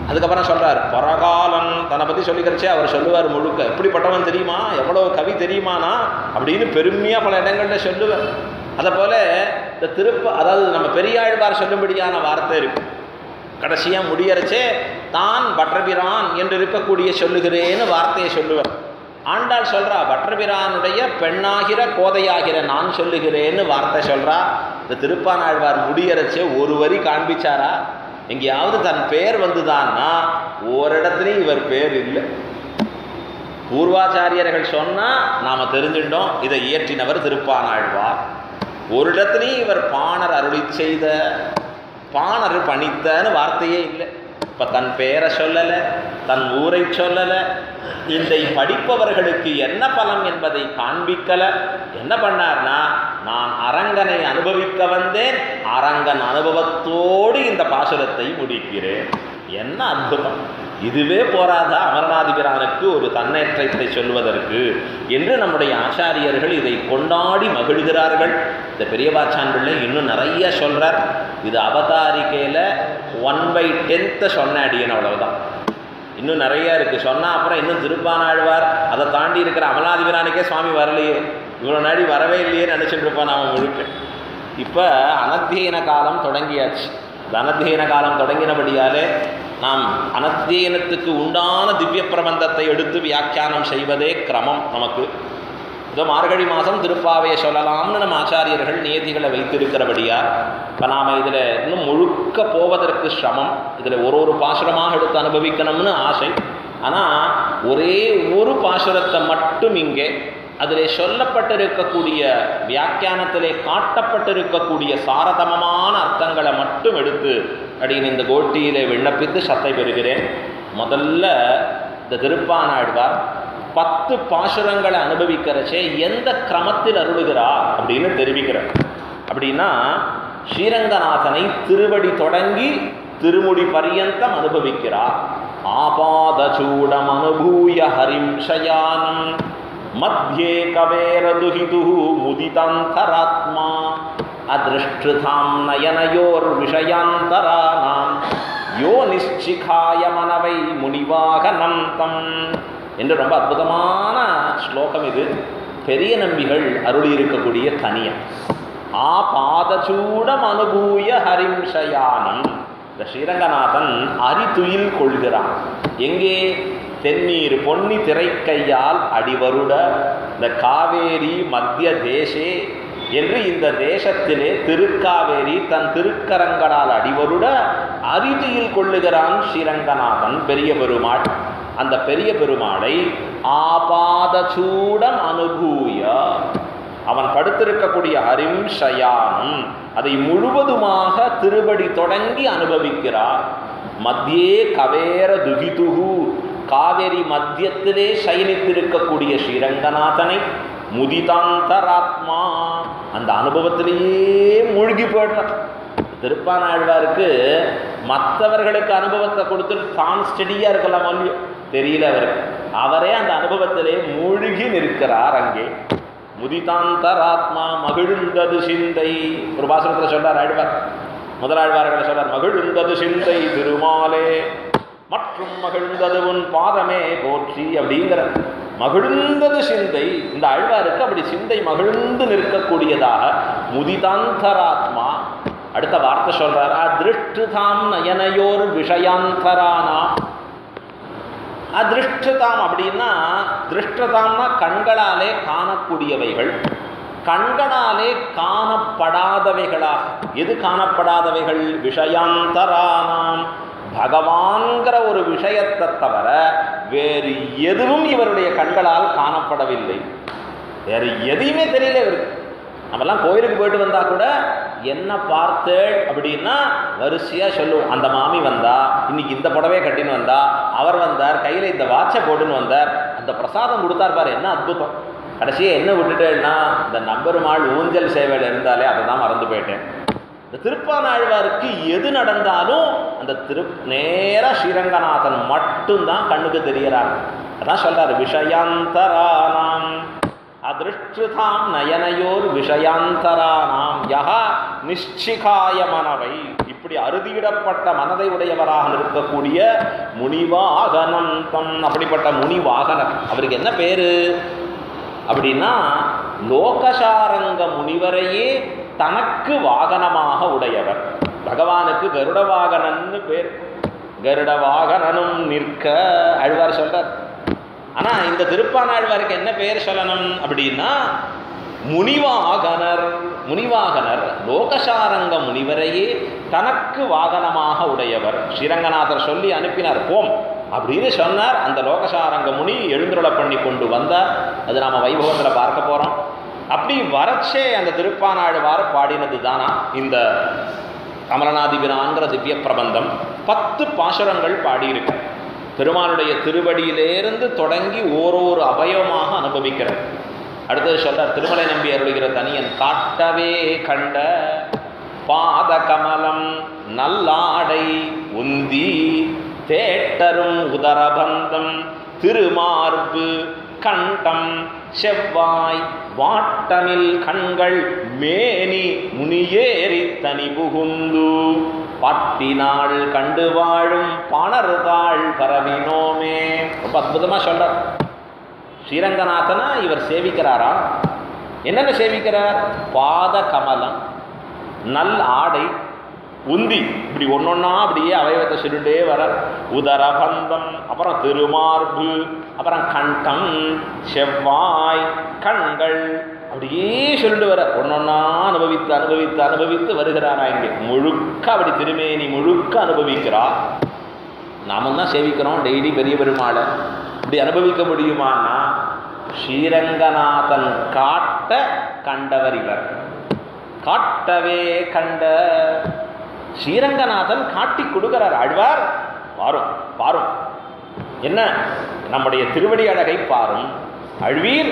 அதுக்கப்புறம் சொல்கிறார் பரகாலன் தன்னை பற்றி சொல்லிக்கிறச்சே அவர் சொல்லுவார் முழுக்க, எப்படிப்பட்டவன் தெரியுமா, எவ்வளோ கவி தெரியுமானா அப்படின்னு பெருமையாக பல இடங்களில் சொல்லுவார். அதை போல் இந்த அதாவது நம்ம பெரியாழ்வார் சொல்லும்படியான வார்த்தை இருக்கும். கடைசியாக முடியறச்சே தான் பற்றபிரான் என்று இருக்கக்கூடிய சொல்லுகிறேன்னு வார்த்தையை சொல்லுவார். ஆண்டாள் சொல்கிறா, பற்றபிரானுடைய பெண்ணாகிற கோதையாகிற நான் சொல்லுகிறேன்னு வார்த்தை சொல்கிறா. இந்த திருப்பானாழ்வார் முடியறச்சே ஒரு வரி காண்பிச்சாரா? எங்கேயாவது தன் பேர் வந்துதான்னா ஓரிடத்துலையும் இவர் பேர் இல்லை. பூர்வாச்சாரியர்கள் சொன்னால் நாம் தெரிஞ்சுட்டோம், இதை இயற்றினவர் திருப்பானாழ்வார். ஒரு இடத்துலையும் இவர் பாணர் அருளி செய்த, பாணர் பணித்தன்னு வார்த்தையே இல்லை. இப்போ தன் பெயரை சொல்லலை, தன் ஊரை சொல்லலை. இதை படிப்பவர்களுக்கு என்ன பலம் என்பதை காண்பிக்கலை. என்ன பண்ணார்னா, நான் அரங்கனை அனுபவிக்க வந்தேன், அரங்கன் அனுபவத்தோடு இந்த பாசுரத்தை முடிக்கிறேன். என்ன அற்புதம்! இதுவே போராதா அமரநாதிபிரானுக்கு ஒரு தன்னேற்றத்தை சொல்வதற்கு என்று நம்முடைய ஆச்சாரியர்கள் இதை கொண்டாடி மகிழ்கிறார்கள். இந்த பெரியபாச்சான் பிள்ளை இன்னும் நிறைய சொல்கிறார். இது அவதாரிக்கையில் 1/10 சொன்ன அடியன், அவ்வளவுதான். இன்னும் நிறையா இருக்குது சொன்னால். அப்புறம் இன்னும் திருப்பானாழ்வார் அதை தாண்டி இருக்கிற அமரநாதிபிரானுக்கே சுவாமி வரலையே, இவ்வளோ நாடி வரவே இல்லையே நினச்சிட்டு இருப்பான் நாம் முழுக்க. இப்போ அனத்தியன காலம் தொடங்கியாச்சு. இந்த அனத்தியன காலம் தொடங்கினபடியாலே நாம் அனத்தியனத்துக்கு உண்டான திவ்ய பிரபந்தத்தை எடுத்து வியாக்கியானம் செய்வதே கிரமம் நமக்கு. இதோ மார்கழி மாதம் திருப்பாவையை சொல்லலாம்னு நம்ம ஆச்சாரியர்கள் நியதிகளை வைத்திருக்கிறபடியா இப்போ நாம் இதில் இன்னும் முழுக்க போவதற்கு சிரமம். இதில் ஒரு பாசுரமாக எடுத்து அனுபவிக்கணும்னு ஆசை. ஆனால் ஒரே ஒரு பாசுரத்தை மட்டும் இங்கே அதில் சொல்லப்பட்டிருக்கக்கூடிய வியாக்கியானத்திலே காட்டப்பட்டிருக்கக்கூடிய சாரதமமான அர்த்தங்களை மட்டும் எடுத்து அப்படின்னு இந்த கோட்டியிலே விண்ணப்பித்து சத்தை பெறுகிறேன். முதல்ல இந்த திருப்பானாழ்வார் 10 பாசுரங்களை அனுபவிக்கிறச்சே எந்த கிரமத்தில் அருளுகிறார் அப்படின்னு தெரிவிக்கிறார். அப்படின்னா ஸ்ரீரங்கநாதனை திருவடி தொடங்கி திருமுடி பரியந்தம் அனுபவிக்கிறார். ஆபாதச்சூடம் அனுபூய ஹரிம் ஷயானம் மத்தியே கவேரதுஹிது முதிதாந்தராத்மா அதிருஷ்டாம் நயனயோர் விஷயாந்தரானாம் யோ நிச்சிகாய மனவை முனிவாகனம் தம் என்று ரொம்ப அற்புதமான ஸ்லோகம் இது. பெரிய நம்பிகள் அருளி இருக்கக்கூடிய தனியம். ஆபாதச்சூடம் அனுபூய ஹரிம் ஷயானம். இந்த ஸ்ரீரங்கநாதன் அரிதுயில் கொள்கிறான். எங்கே? தென்னீர் பொன்னி திரைக்கையால் அடிவருட இந்த காவேரி மத்திய தேசே என்று இந்த தேசத்திலே திருக்காவேரி தன் திருக்கரங்களால் அடிவருட அரிதியில் கொள்ளுகிறான் ஸ்ரீரங்கநாதன் பெரிய பெருமாள். அந்த பெரிய பெருமாளை ஆபாதச்சூடம் அனுபூய அவன் படுத்திருக்கக்கூடிய ஹரிம் ஷயானம் அதை முழுவதுமாக திருவடி தொடங்கி அனுபவிக்கிறார். மத்தியே கவேர துகிதுகு காவேரி மத்தியத்திலே சயனித்திருக்கக்கூடிய ஸ்ரீரங்கநாதனை முதிதாந்தராத்மா அந்த அனுபவத்திலேயே மூழ்கி போயிடுறார். திருப்பானாழ்வாருக்கு மற்றவர்களுக்கு அனுபவத்தை கொடுத்துட்டு தான் ஸ்டெடியாக இருக்கலாம் இல்லையோ தெரியல அவருக்கு. அவரே அந்த அனுபவத்திலே மூழ்கி நிற்கிறார். அங்கே முதிதாந்தராத்மா மகிழ்ந்தது சிந்தை. ஒரு பாசுரத்தில் சொல்றார் ஆழ்வார், முதலாழ்வார்களை சொல்றார், மகிழ்ந்தது சிந்தை திருமாலே மற்றும் மகிழ்ந்தது உன் பாதமே போற்றி அப்படிங்கிற மகிழ்ந்தது சிந்தை. இந்த ஆழ்வாருக்கு அப்படி சிந்தை மகிழ்ந்து நிற்கக்கூடியதாக முதிதாந்தராத்மா. அடுத்த வார்த்தை சொல்றார், அதிருஷ்டாம் நயனயோர் விஷயாந்தரானா. அதிருஷ்டாம் அப்படின்னா திருஷ்டதாம்னா கண்களாலே காணக்கூடியவைகள், கண்களாலே காணப்படாதவைகளாக. எது காணப்படாதவைகள்? விஷயாந்தரானாம். பகவான்கிற ஒரு விஷயத்தை தவிர வேறு எதுவும் இவருடைய கண்களால் காணப்படவில்லை. வேறு எதையுமே தெரியல இவருக்கு. நம்மெல்லாம் கோயிலுக்கு போயிட்டு வந்தா கூட என்ன பார்த்தேள் அப்படின்னா வரிசையாக சொல்லுவோம். அந்த மாமி வந்தா, இன்னைக்கு இந்த புடவையை கட்டின்னு வந்தா, அவர் வந்தார், கையில் இந்த வாட்சை போட்டுன்னு வந்தார், அந்த பிரசாதம் கொடுத்தார் பாரு, என்ன அற்புதம். கடைசியாக என்ன விட்டுட்டேன்னா இந்த நம்பெருமாள் ஊஞ்சல் சேவையில் இருந்தாலே அதை தான் மறந்து போயிட்டேன். இந்த திருப்பானாழ்வாருக்கு எது நடந்தாலும் அந்த நேராக ஸ்ரீரங்கநாதன் மட்டும்தான் கண்ணுக்கு தெரியறாங்க. அதான் சொல்றாரு, விஷயாந்தரானாம் அதிருஷ்டாம் நயனயோர் விஷயாந்தரானாம் யஹா நிச்சிகாய மனவை. இப்படி அறுதியிடப்பட்ட மனதை உடையவராக இருக்கக்கூடிய முனிவாகனம் தம். அப்படிப்பட்ட முனிவாகனர் அவருக்கு என்ன பேரு அப்படின்னா லோகசாரங்க முனிவரையே தனக்கு வாகனமாக உடையவர். பகவானுக்கு கருட வாகனன்னு பேர். கருட வாகனனும் நிற்க ஆழ்வார் சொல்றார். ஆனால் இந்த திருப்பானாழ்வாருக்கு என்ன பேர் சொல்லணும் அப்படின்னா முனிவாகனர். முனிவாகனர் லோகசாரங்க முனிவரையே தனக்கு வாகனமாக உடையவர். ஸ்ரீரங்கநாதர் சொல்லி அனுப்பினார், போம் அப்படின்னு சொன்னார். அந்த லோகசாரங்க முனி எழுந்துருளை பண்ணி கொண்டு வந்தார். அது நாம் வைபவத்தில் பார்க்க போகிறோம். அப்படி வரச்சே அந்த திருப்பானாழ்வார் பாடினது தானா இந்த அமரநாதிபிரான்கிற திவ்ய பிரபந்தம். 10 பாசுரங்கள் பாடியிருக்கு. பெருமானுடைய திருவடியிலேருந்து தொடங்கி ஓரொரு அபயமாக அனுபவிக்கிறது. அடுத்தது சொல்றார், திருமலை நம்பி அருளுகிற தனியன் காட்டவே கண்ட பாத கமலம் நல்லாடை உந்தி தேட்ட தேட்டரும் உதரபந்தம் திருமார்பு கண்டம் செவ்வாய் வாட்டமில் கண்கள் மேனி முனியேறி தனி புகுந்து பாட்டினாள் கண்டு வாழும் பாணர்தாள் பரவினோமே. ரொம்ப அற்புதமாக சொல்றார். ஸ்ரீரங்கநாதனா இவர் சேவிக்கிறாரா? என்னென்ன சேவிக்கிறார்? பாத கமலம், நல் ஆடை, உந்தி, இப்படி ஒன்னொன்னா அப்படியே அவயவத்தை சொல்லிட்டே வர. உதரபந்தம், அப்புறம் திருமார்பு, அப்புறம் கண்டம், செவ்வாய், கண்கள், அப்படியே சொல்லிட்டு வர. ஒன்னொன்னா அனுபவித்து அனுபவித்து அனுபவித்து வருகிறாரா இங்கே. முழுக்க அப்படி திருமேனி முழுக்க அனுபவிக்கிறார். நாமும் தான் சேவிக்கிறோம் டெய்லி பெரிய பெருமாளை. இப்படி அனுபவிக்க முடியுமான்னா ஸ்ரீரங்கநாதன் காட்ட கண்டவர் இவர். காட்டவே கண்ட ஸ்ரீரங்கநாதன் காட்டி கொடுக்கிறார். ஆழ்வார் பாரும் பாரும், என்ன நம்முடைய திருவடி அழகை பாரும், அழ்வீர்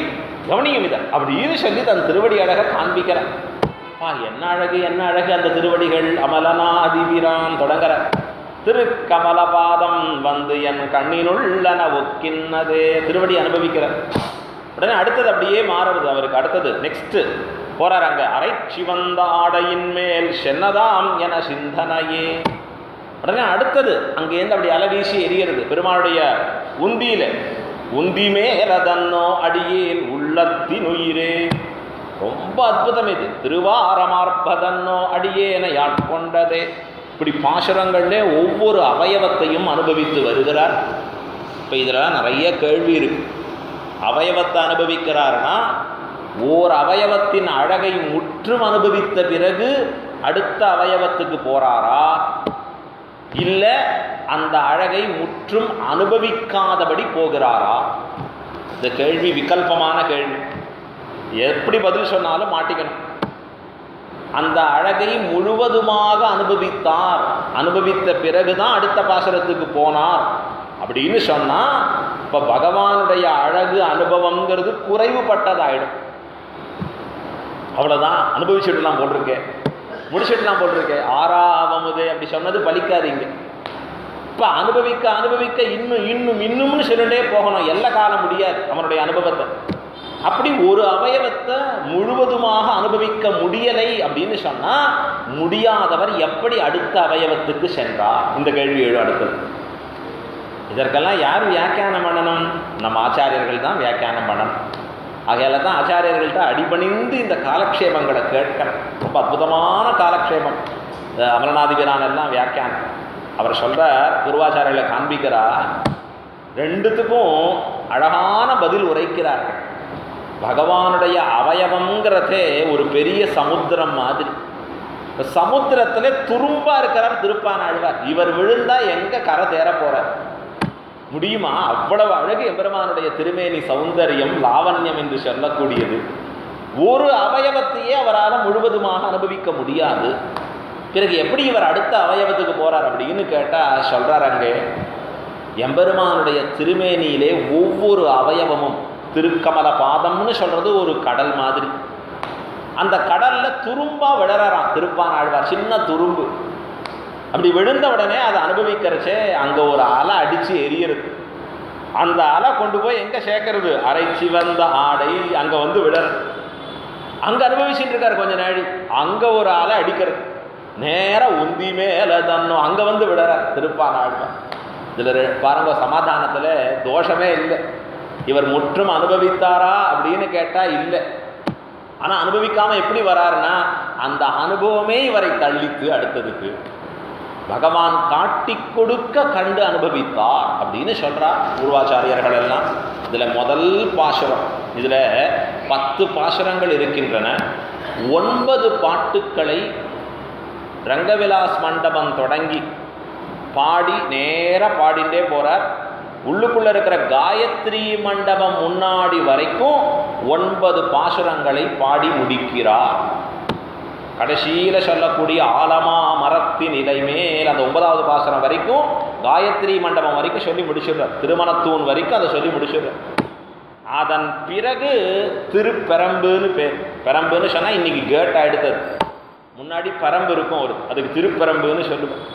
கவனியும் இதை அப்படின்னு சொல்லி தன் திருவடி அழகை காண்பிக்கிறார். என்ன அழகு என்ன அழகு அந்த திருவடிகள். அமலனாதிபிரான் தொடங்குற. திருக்கமலபாதம் வந்து என் கண்ணினுள்ளன ஒக்கின்னதே. திருவடி அனுபவிக்கிறார். உடனே அடுத்தது அப்படியே மாறுறது அவருக்கு. அடுத்தது நெக்ஸ்ட் போறாங்க. அரை சிவந்த ஆடையின் மேல் சென்னதாம் என சிந்தனையே. உடனே அடுத்தது அங்கேருந்து அப்படி அலவீசி எரிகிறது பெருமாளுடைய உந்தியில. உந்தி மேலதன்னோ அடியேன் உள்ளத்தின் உயிரே. ரொம்ப அற்புதம் இது. திருவாரமார்பதன்னோ அடியேன யாட்கொண்டதே. இப்படி பாசுரங்கள்ல ஒவ்வொரு அவயவத்தையும் அனுபவித்து வருகிறார். இப்போ இதில் நிறைய கேள்வி இருக்கு. அவயவத்தை அனுபவிக்கிறார்னா ஓர் அவயவத்தின் அழகை முற்றும் அனுபவித்த பிறகு அடுத்த அவயவத்துக்கு போறாரா, இல்லை அந்த அழகை முற்றும் அனுபவிக்காதபடி போகிறாரா? இந்த கேள்வி விகல்பமான கேள்வி. எப்படி பதில் சொன்னாலும் மாட்டிக்கணும். அந்த அழகை முழுவதுமாக அனுபவித்தார், அனுபவித்த பிறகுதான் அடுத்த பாசுரத்துக்கு போனார் அப்படின்னு சொன்னா இப்ப பகவானுடைய அழகு அனுபவம்ங்கிறது குறைவுபட்டதாயிடும். அவ்வளவுதான், அனுபவிச்சுட்டுலாம் போட்டிருக்கேன், முடிச்சுட்டுலாம் போட்டிருக்கேன், ஆறாவமுதே அப்படி சொன்னது பலிக்காதீங்க. இப்ப அனுபவிக்க அனுபவிக்க இன்னும் இன்னும் இன்னும்னு சொல்லிட்டே போகணும். எல்லா காலம் முடியாது அவனுடைய அனுபவத்தை. அப்படி ஒரு அவயவத்தை முழுவதுமாக அனுபவிக்க முடியலை அப்படின்னு சொன்னா முடியாதவர் எப்படி அடுத்த அவயவத்துக்கு சென்றார்? இந்த கேள்வி எழும். அடுத்தது இதற்கெல்லாம் யார் வியாக்கியானம் பண்ணணும்? நம்ம ஆச்சாரியர்கள் தான் வியாக்கியானம் பண்ணணும். ஆகையால தான் ஆச்சாரியர்கள்ட்ட அடிபணிந்து இந்த காலக்ஷேபங்களை கேட்கிறேன். ரொம்ப அற்புதமான காலக்ஷேபம். அமரநாதிபிரான் எல்லாம் வியாக்கியானம் அவர் சொல்றார், பூர்வாச்சாரியர்களை காண்பிக்கிறார். ரெண்டுத்துக்கும் அழகான பதில் உரைக்கிறார்கள். பகவானுடைய அவயவங்கிறதே ஒரு பெரிய சமுத்திரம் மாதிரி. சமுத்திரத்துல துரும்பா இருக்கிறார் திருப்பான் ஆழ்வார். இவர் விழுந்தா எங்க கரை தேர போறார்? முடியுமா? அவ்வளவு அழகு எம்பெருமானுடைய திருமேனி சௌந்தரியம், லாவண்யம் என்று சொல்லக்கூடியது. ஒரு அவயவத்தையே அவரால் முழுவதுமாக அனுபவிக்க முடியாது. பிறகு எப்படி இவர் அடுத்த அவயவத்துக்கு போறார் அப்படின்னு கேட்டா சொல்றார், அங்கே எம்பெருமானுடைய திருமேனியிலே ஒவ்வொரு அவயவமும், திருக்கமல பாதம்னு சொல்றது ஒரு கடல் மாதிரி. அந்த கடல்ல துரும்பா விழறாராம் திருப்பான் ஆழ்வார். சின்ன துரும்பு அப்படி விழுந்த உடனே அதை அனுபவிக்கிறச்சே அங்க ஒரு அலை அடிச்சு எரியறது. அந்த அலை கொண்டு போய் எங்க சேர்க்கறது? அரை சிவந்த ஆடை அங்க வந்து விழறது. அங்க அனுபவிச்சுட்டு இருக்காரு கொஞ்ச நாள். அங்க ஒரு அலை அடிக்கிறது, நேரம் உந்தி மேல தன்னும் அங்க வந்து விழறார் திருப்பான் ஆழ்வார். இதுல பாருங்க, சமாதானத்துல தோஷமே இல்லை. இவர் முற்றும் அனுபவித்தாரா அப்படின்னு கேட்டா இல்லை. ஆனா அனுபவிக்காம எப்படி வராருன்னா அந்த அனுபவமே இவரை தள்ளித்து அடுத்ததுக்கு. பகவான் காட்டி கொடுக்க கண்டு அனுபவித்தார் அப்படின்னு சொல்றார் பூர்வாச்சாரியர்கள் எல்லாம். இதுல முதல் பாசுரம், இதுல 10 பாசுரங்கள் இருக்கின்றன. 9 பாட்டுக்களை ரங்கவிலாஸ் மண்டபம் தொடங்கி பாடி நேர பாடிண்டே போறார். உள்ளுக்குள்ள இருக்கிற காயத்ரி மண்டபம் முன்னாடி வரைக்கும் 9 பாசுரங்களை பாடி முடிக்கிறார். கடைசியில சொல்லக்கூடிய ஆலமா மரத்தின் இலை மேல் அந்த 9வது பாசுரம் வரைக்கும் காயத்ரி மண்டபம் வரைக்கும் சொல்லி முடிச்சிடுறார். திருமணத்தூண் வரைக்கும் அதை சொல்லி முடிச்சிடுறார். அதன் பிறகு திருப்பெரம்புன்னு பேர். பெரம்புன்னு சொன்னா இன்னைக்கு கேட் ஆயிடுத்தது. முன்னாடி பரம்பு இருக்கும், அதுக்கு திருப்பெரம்புன்னு சொல்லுவோம்.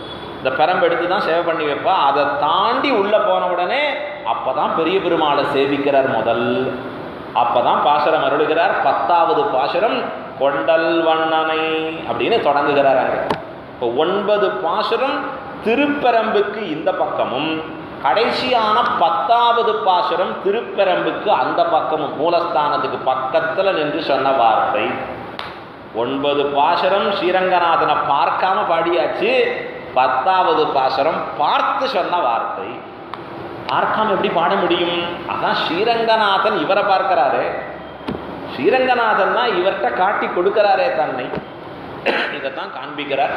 இந்த பெரம்பு எடுத்து தான் சேவை பண்ணி வைப்பா. அதை தாண்டி உள்ளே போன உடனே அப்போ தான் பெரிய பெருமாளை சேவிக்கிறார் முதல். அப்போ தான் பாசுரம் அருளுகிறார். 10வது பாசுரம் கொண்டல் வண்ணனை அப்படின்னு தொடங்குகிறார். அங்கே இப்போ 9 பாசுரம் திருப்பெரம்புக்கு இந்த பக்கமும், கடைசியான 10வது பாசுரம் திருப்பெரம்புக்கு அந்த பக்கமும், மூலஸ்தானத்துக்கு பக்கத்தில் நின்று சொன்ன வார்த்தை. 9 பாசுரம் ஸ்ரீரங்கநாதனை பார்க்காம பாடியாச்சு. 10வது பாசுரம் பார்த்து சொன்ன வார்த்தை. பார்க்காம எப்படி பாட முடியும்? அதான் ஸ்ரீரங்கநாதன் இவரை பார்க்கிறாரு. ஸ்ரீரங்கநாதன் தான் இவர்கிட்ட காட்டி கொடுக்கிறாரே தன்னை. இதைத்தான் காண்பிக்கிறார்.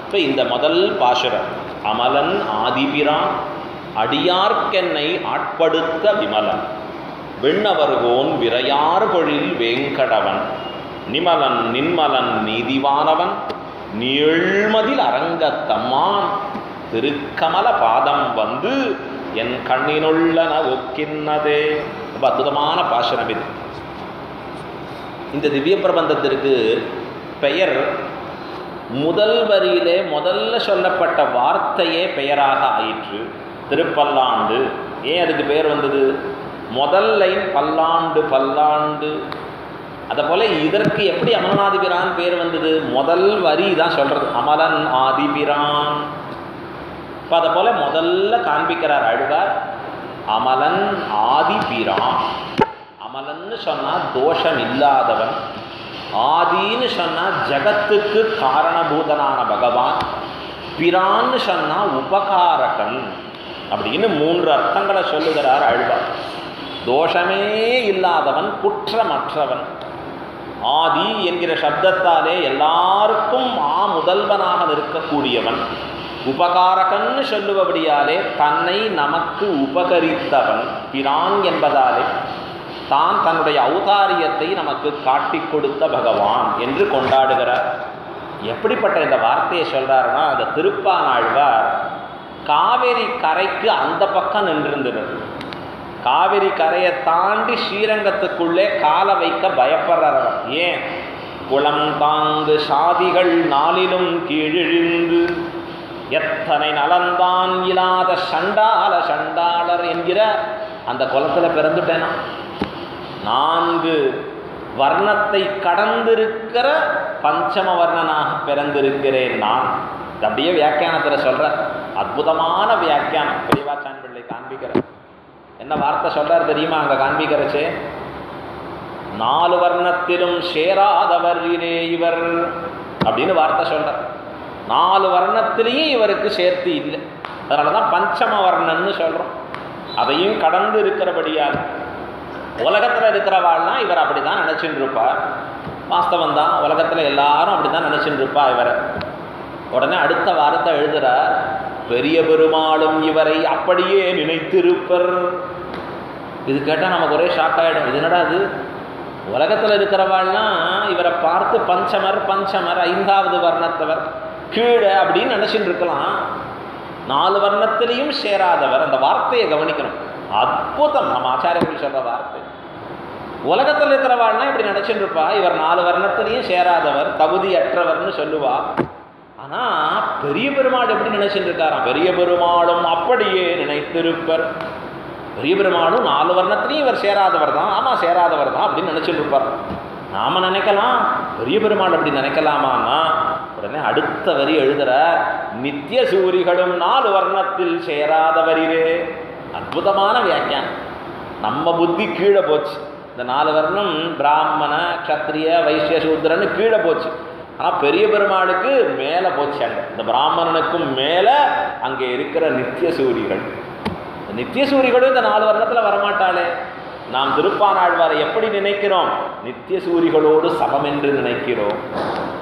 இப்போ இந்த முதல் பாசுரம் அமலன் ஆதிபிரான் அடியார்க்கென்னை ஆட்படுத்த விமலன் விண்ணவர்கோன் விரையார் பொழில் வேங்கடவன் நிமலன் நின்மலன் நீதிவானவன் நீழ்மதில் அரங்கத்தம்மான் திருக்கமல பாதம் வந்து என் கண்ணினுள்ளன ஒக்கின்னதே. ரொம்ப அற்புதமான பாசுரம் இது. இந்த திவ்ய பிரபந்தத்திற்கு பெயர் முதல் வரியிலே முதல்ல சொல்லப்பட்ட வார்த்தையே பெயராக ஆயிற்று. திருப்பல்லாண்டு. ஏன் அதுக்கு பெயர் வந்தது? முதல் லைன் பல்லாண்டு பல்லாண்டு. அதை போல இதற்கு எப்படி அமலனாதிபிரான் பேர் வந்தது? முதல் வரி தான் சொல்றது, அமலன் ஆதிபிரான். இப்போ அதை போல முதல்ல காண்பிக்கிறார் ஆழ்வார். அமலன் ஆதிபிரான். அமலன்னு சொன்னால் தோஷம் இல்லாதவன், ஆதின்னு சொன்னால் ஜகத்துக்கு காரணபூதனான பகவான், பிரான்னு சொன்னால் உபகாரகன் அப்படின்னு 3 அர்த்தங்களை சொல்லுகிறார் ஆழ்வார். தோஷமே இல்லாதவன், குற்றமற்றவன். ஆதி என்கிற சப்தத்தாலே எல்லாருக்கும் முதல்வனாக நிற்கக்கூடியவன். உபகாரகன்னு சொல்லுவபடியாலே தன்னை நமக்கு உபகரித்தவன். பிரான் என்பதாலே தான் தன்னுடைய ஔதாரியத்தை நமக்கு காட்டி கொடுத்த பகவான் என்று கொண்டாடுகிறார். எப்படிப்பட்ட இந்த வார்த்தையை சொல்றாருன்னா, அந்த திருப்பானாழ்வார் காவேரி கரைக்கு அந்த பக்கம் நின்றிருந்தது. காவிரி கரையை தாண்டி ஸ்ரீரங்கத்துக்குள்ளே கால வைக்க பயப்படுறார். ஏன்? குளம் தாங்கு சாதிகள் நாளிலும் கீழிழிந்து எத்தனை நலந்தான் இல்லாத சண்டால சண்டாளர் என்கிற அந்த குளத்தில் பிறந்துட்டேனா, 4 வர்ணத்தை கடந்திருக்கிற பஞ்சம வர்ணனாக பிறந்திருக்கிறேன் நான். அப்படியே வியாக்கியானத்தில் சொல்ற அற்புதமான வியாக்கியானம் பெரியவாச்சான் பிள்ளை காண்பிக்கிறார். என்ன வார்த்தை சொல்றார் தெரியுமா? அங்கே காண்பிக்கிறச்சே 4 வர்ணத்திலும் சேராதவர் இவர் அப்படின்னு வார்த்தை சொல்றார். 4 வர்ணத்திலையும் இவருக்கு சேர்த்து இல்லை. அதனால தான் பஞ்சம வர்ணன்னு சொல்கிறோம். அதையும் கடந்து இருக்கிறபடியாக உலகத்தில் இருக்கிறவாள்லாம் இவர் அப்படி தான் நினச்சிட்டு இருப்பார். வாஸ்தவம் தான், உலகத்தில் எல்லாரும் அப்படி தான் நினச்சிட்டு இருப்பா இவரை. உடனே அடுத்த வார்த்தை எழுதுகிறார், பெரிய பெருமாளும் இவரை அப்படியே நினைத்திருப்பர். இது கேட்டால் நமக்கு ஒரே ஷாக் ஆகிடும். இது என்னடா அது? உலகத்தில் இருக்கிறவாள்லாம் இவரை பார்த்து பஞ்சமர் 5வது வர்ணத்தவர் கீழே அப்படின்னு நினச்சிட்டு இருக்கலாம். 4 வர்ணத்திலையும் சேராதவர். அந்த வார்த்தையை கவனிக்கணும். அற்புதம். நம்ம ஆச்சாரியர்கள் சொல்கிற வார்த்தை. உலகத்தில் இருக்கிறவாள்னா இப்படி நினச்சிட்டு இருப்பா, இவர் 4 வர்ணத்திலையும் சேராதவர், தகுதியற்றவர்னு சொல்லுவா. ஆனால் பெரிய பெருமாள் எப்படி நினைச்சிட்டு இருக்காராம்? பெரிய பெருமாளும் அப்படியே நினைத்திருப்பர். பெரிய பெருமாளும் 4 வர்ணத்திலையும் இவர் சேராதவர் தான். ஆமாம், சேராதவர் தான் அப்படின்னு நினச்சிட்டு இருப்பார். நாம் நினைக்கலாம், பெரிய பெருமாள் அப்படி நினைக்கலாமான்னா உடனே அடுத்த வரி எழுதுகிற, நித்திய சூரிகளும் 4 வர்ணத்தில் சேராதவரிலே. அற்புதமான வியாக்கியானம். நம்ம புத்தி கீழே போச்சு. இந்த 4 வர்ணம் பிராமண க்ஷத்ரிய வைசிய சூத்திரன்னு கீழே போச்சு. ஆனால் பெரிய பெருமாளுக்கு மேலே போச்சு. அங்கே இந்த பிராமணனுக்கும் மேலே அங்கே இருக்கிற நித்திய சூரிகள். நித்திய சூரிகளும் இந்த 4 வர்ணத்தில் வரமாட்டாளே. நாம் திருப்பானாழ்வாரை எப்படி நினைக்கிறோம்? நித்திய சூரிகளோடு சமம் என்று நினைக்கிறோம்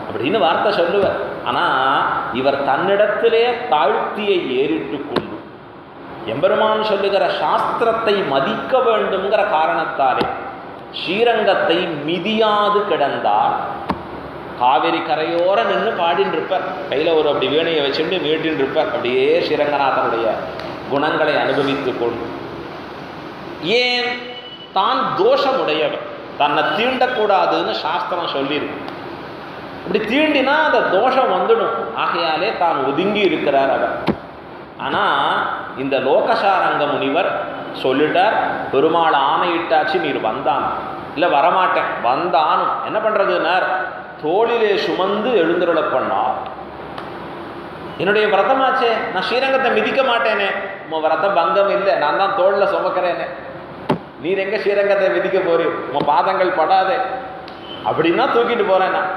அப்படின்னு வார்த்தை சொல்லுவார். ஆனால் இவர் தன்னிடத்திலே தாழ்த்தியை ஏறிட்டு கொண்டு எம்பெருமான் சொல்லுகிற சாஸ்திரத்தை மதிக்க வேண்டும்ங்கிற காரணத்தாலே ஸ்ரீரங்கத்தை மிதியாது கிடந்தார். காவிரி கரையோர நின்று பாடின்னு இருப்பார். கையில் ஒரு அப்படி வீணையை வச்சுட்டு மீட்டின்னு இருப்பார். அப்படியே ஸ்ரீரங்கநாதனுடைய குணங்களை அனுபவித்து கொண்டு. ஏன்? தான் தோஷமுடையவர், தன்னை தீண்டக்கூடாதுன்னு சாஸ்திரம் சொல்லியிருக்கு. இப்படி தீண்டினா அந்த தோஷம் வந்துடும். ஆகையாலே தான் ஒதுங்கி இருக்கிறார் அவர். ஆனால் இந்த லோகசாரங்க முனிவர் சொல்லிட்டார், பெருமாள் ஆணையிட்டாச்சு, நீர் வந்தான். இல்லை வரமாட்டேன், வந்தானும் என்ன பண்ணுறதுன்னார், தோளிலே சுமந்து எழுந்துருள பண்ணார். என்னுடைய விரதமாச்சே, நான் ஸ்ரீரங்கத்தை மிதிக்க மாட்டேனே. உன் விரத பங்கம் இல்லை, நான் தான் தோளில் சுமக்கிறேனே. நீர் எங்கே ஸ்ரீரங்கத்தை மிதிக்க போறீர், உன் பாதங்கள் படாதே அப்படின்னா தூக்கிட்டு போகிறேன் நான்.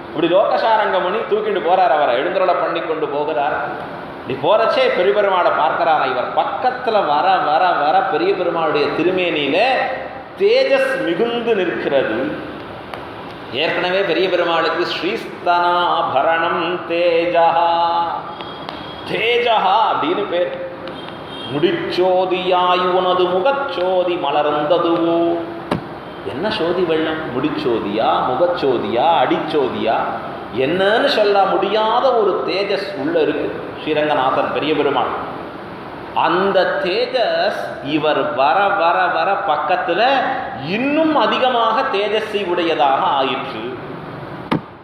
இப்படி லோகசாரங்க முனி தூக்கிட்டு போகிறார், அவரை எழுந்துருள பண்ணி கொண்டு போகிறார். இப்படி போகிறச்சே பெரிய பெருமாளை பார்க்கிறாரா. இவர் பக்கத்தில் வர வர வர பெரிய பெருமாளுடைய திருமேனியில தேஜஸ் மிகுந்து நிற்கிறது. ஏற்கனவே பெரிய பெருமாளுக்கு ஸ்ரீஸ்தனாபரணம் தேஜஹா, தேஜஹா அப்படின்னு பேர். முடிச்சோதியாய் உனது முகச்சோதி மலர்ந்ததுவோ. என்ன சோதி வெள்ளம், முடிச்சோதியா, முகச்சோதியா, அடிச்சோதியா, என்னன்னு சொல்ல முடியாத ஒரு தேஜஸ் உள்ள இருக்கு ஸ்ரீரங்கநாதன் பெரிய பெருமாள். அந்த தேஜஸ் இவர் வர வர வர பக்கத்தில் இன்னும் அதிகமாக தேஜஸை உடையதாக ஆயிற்று.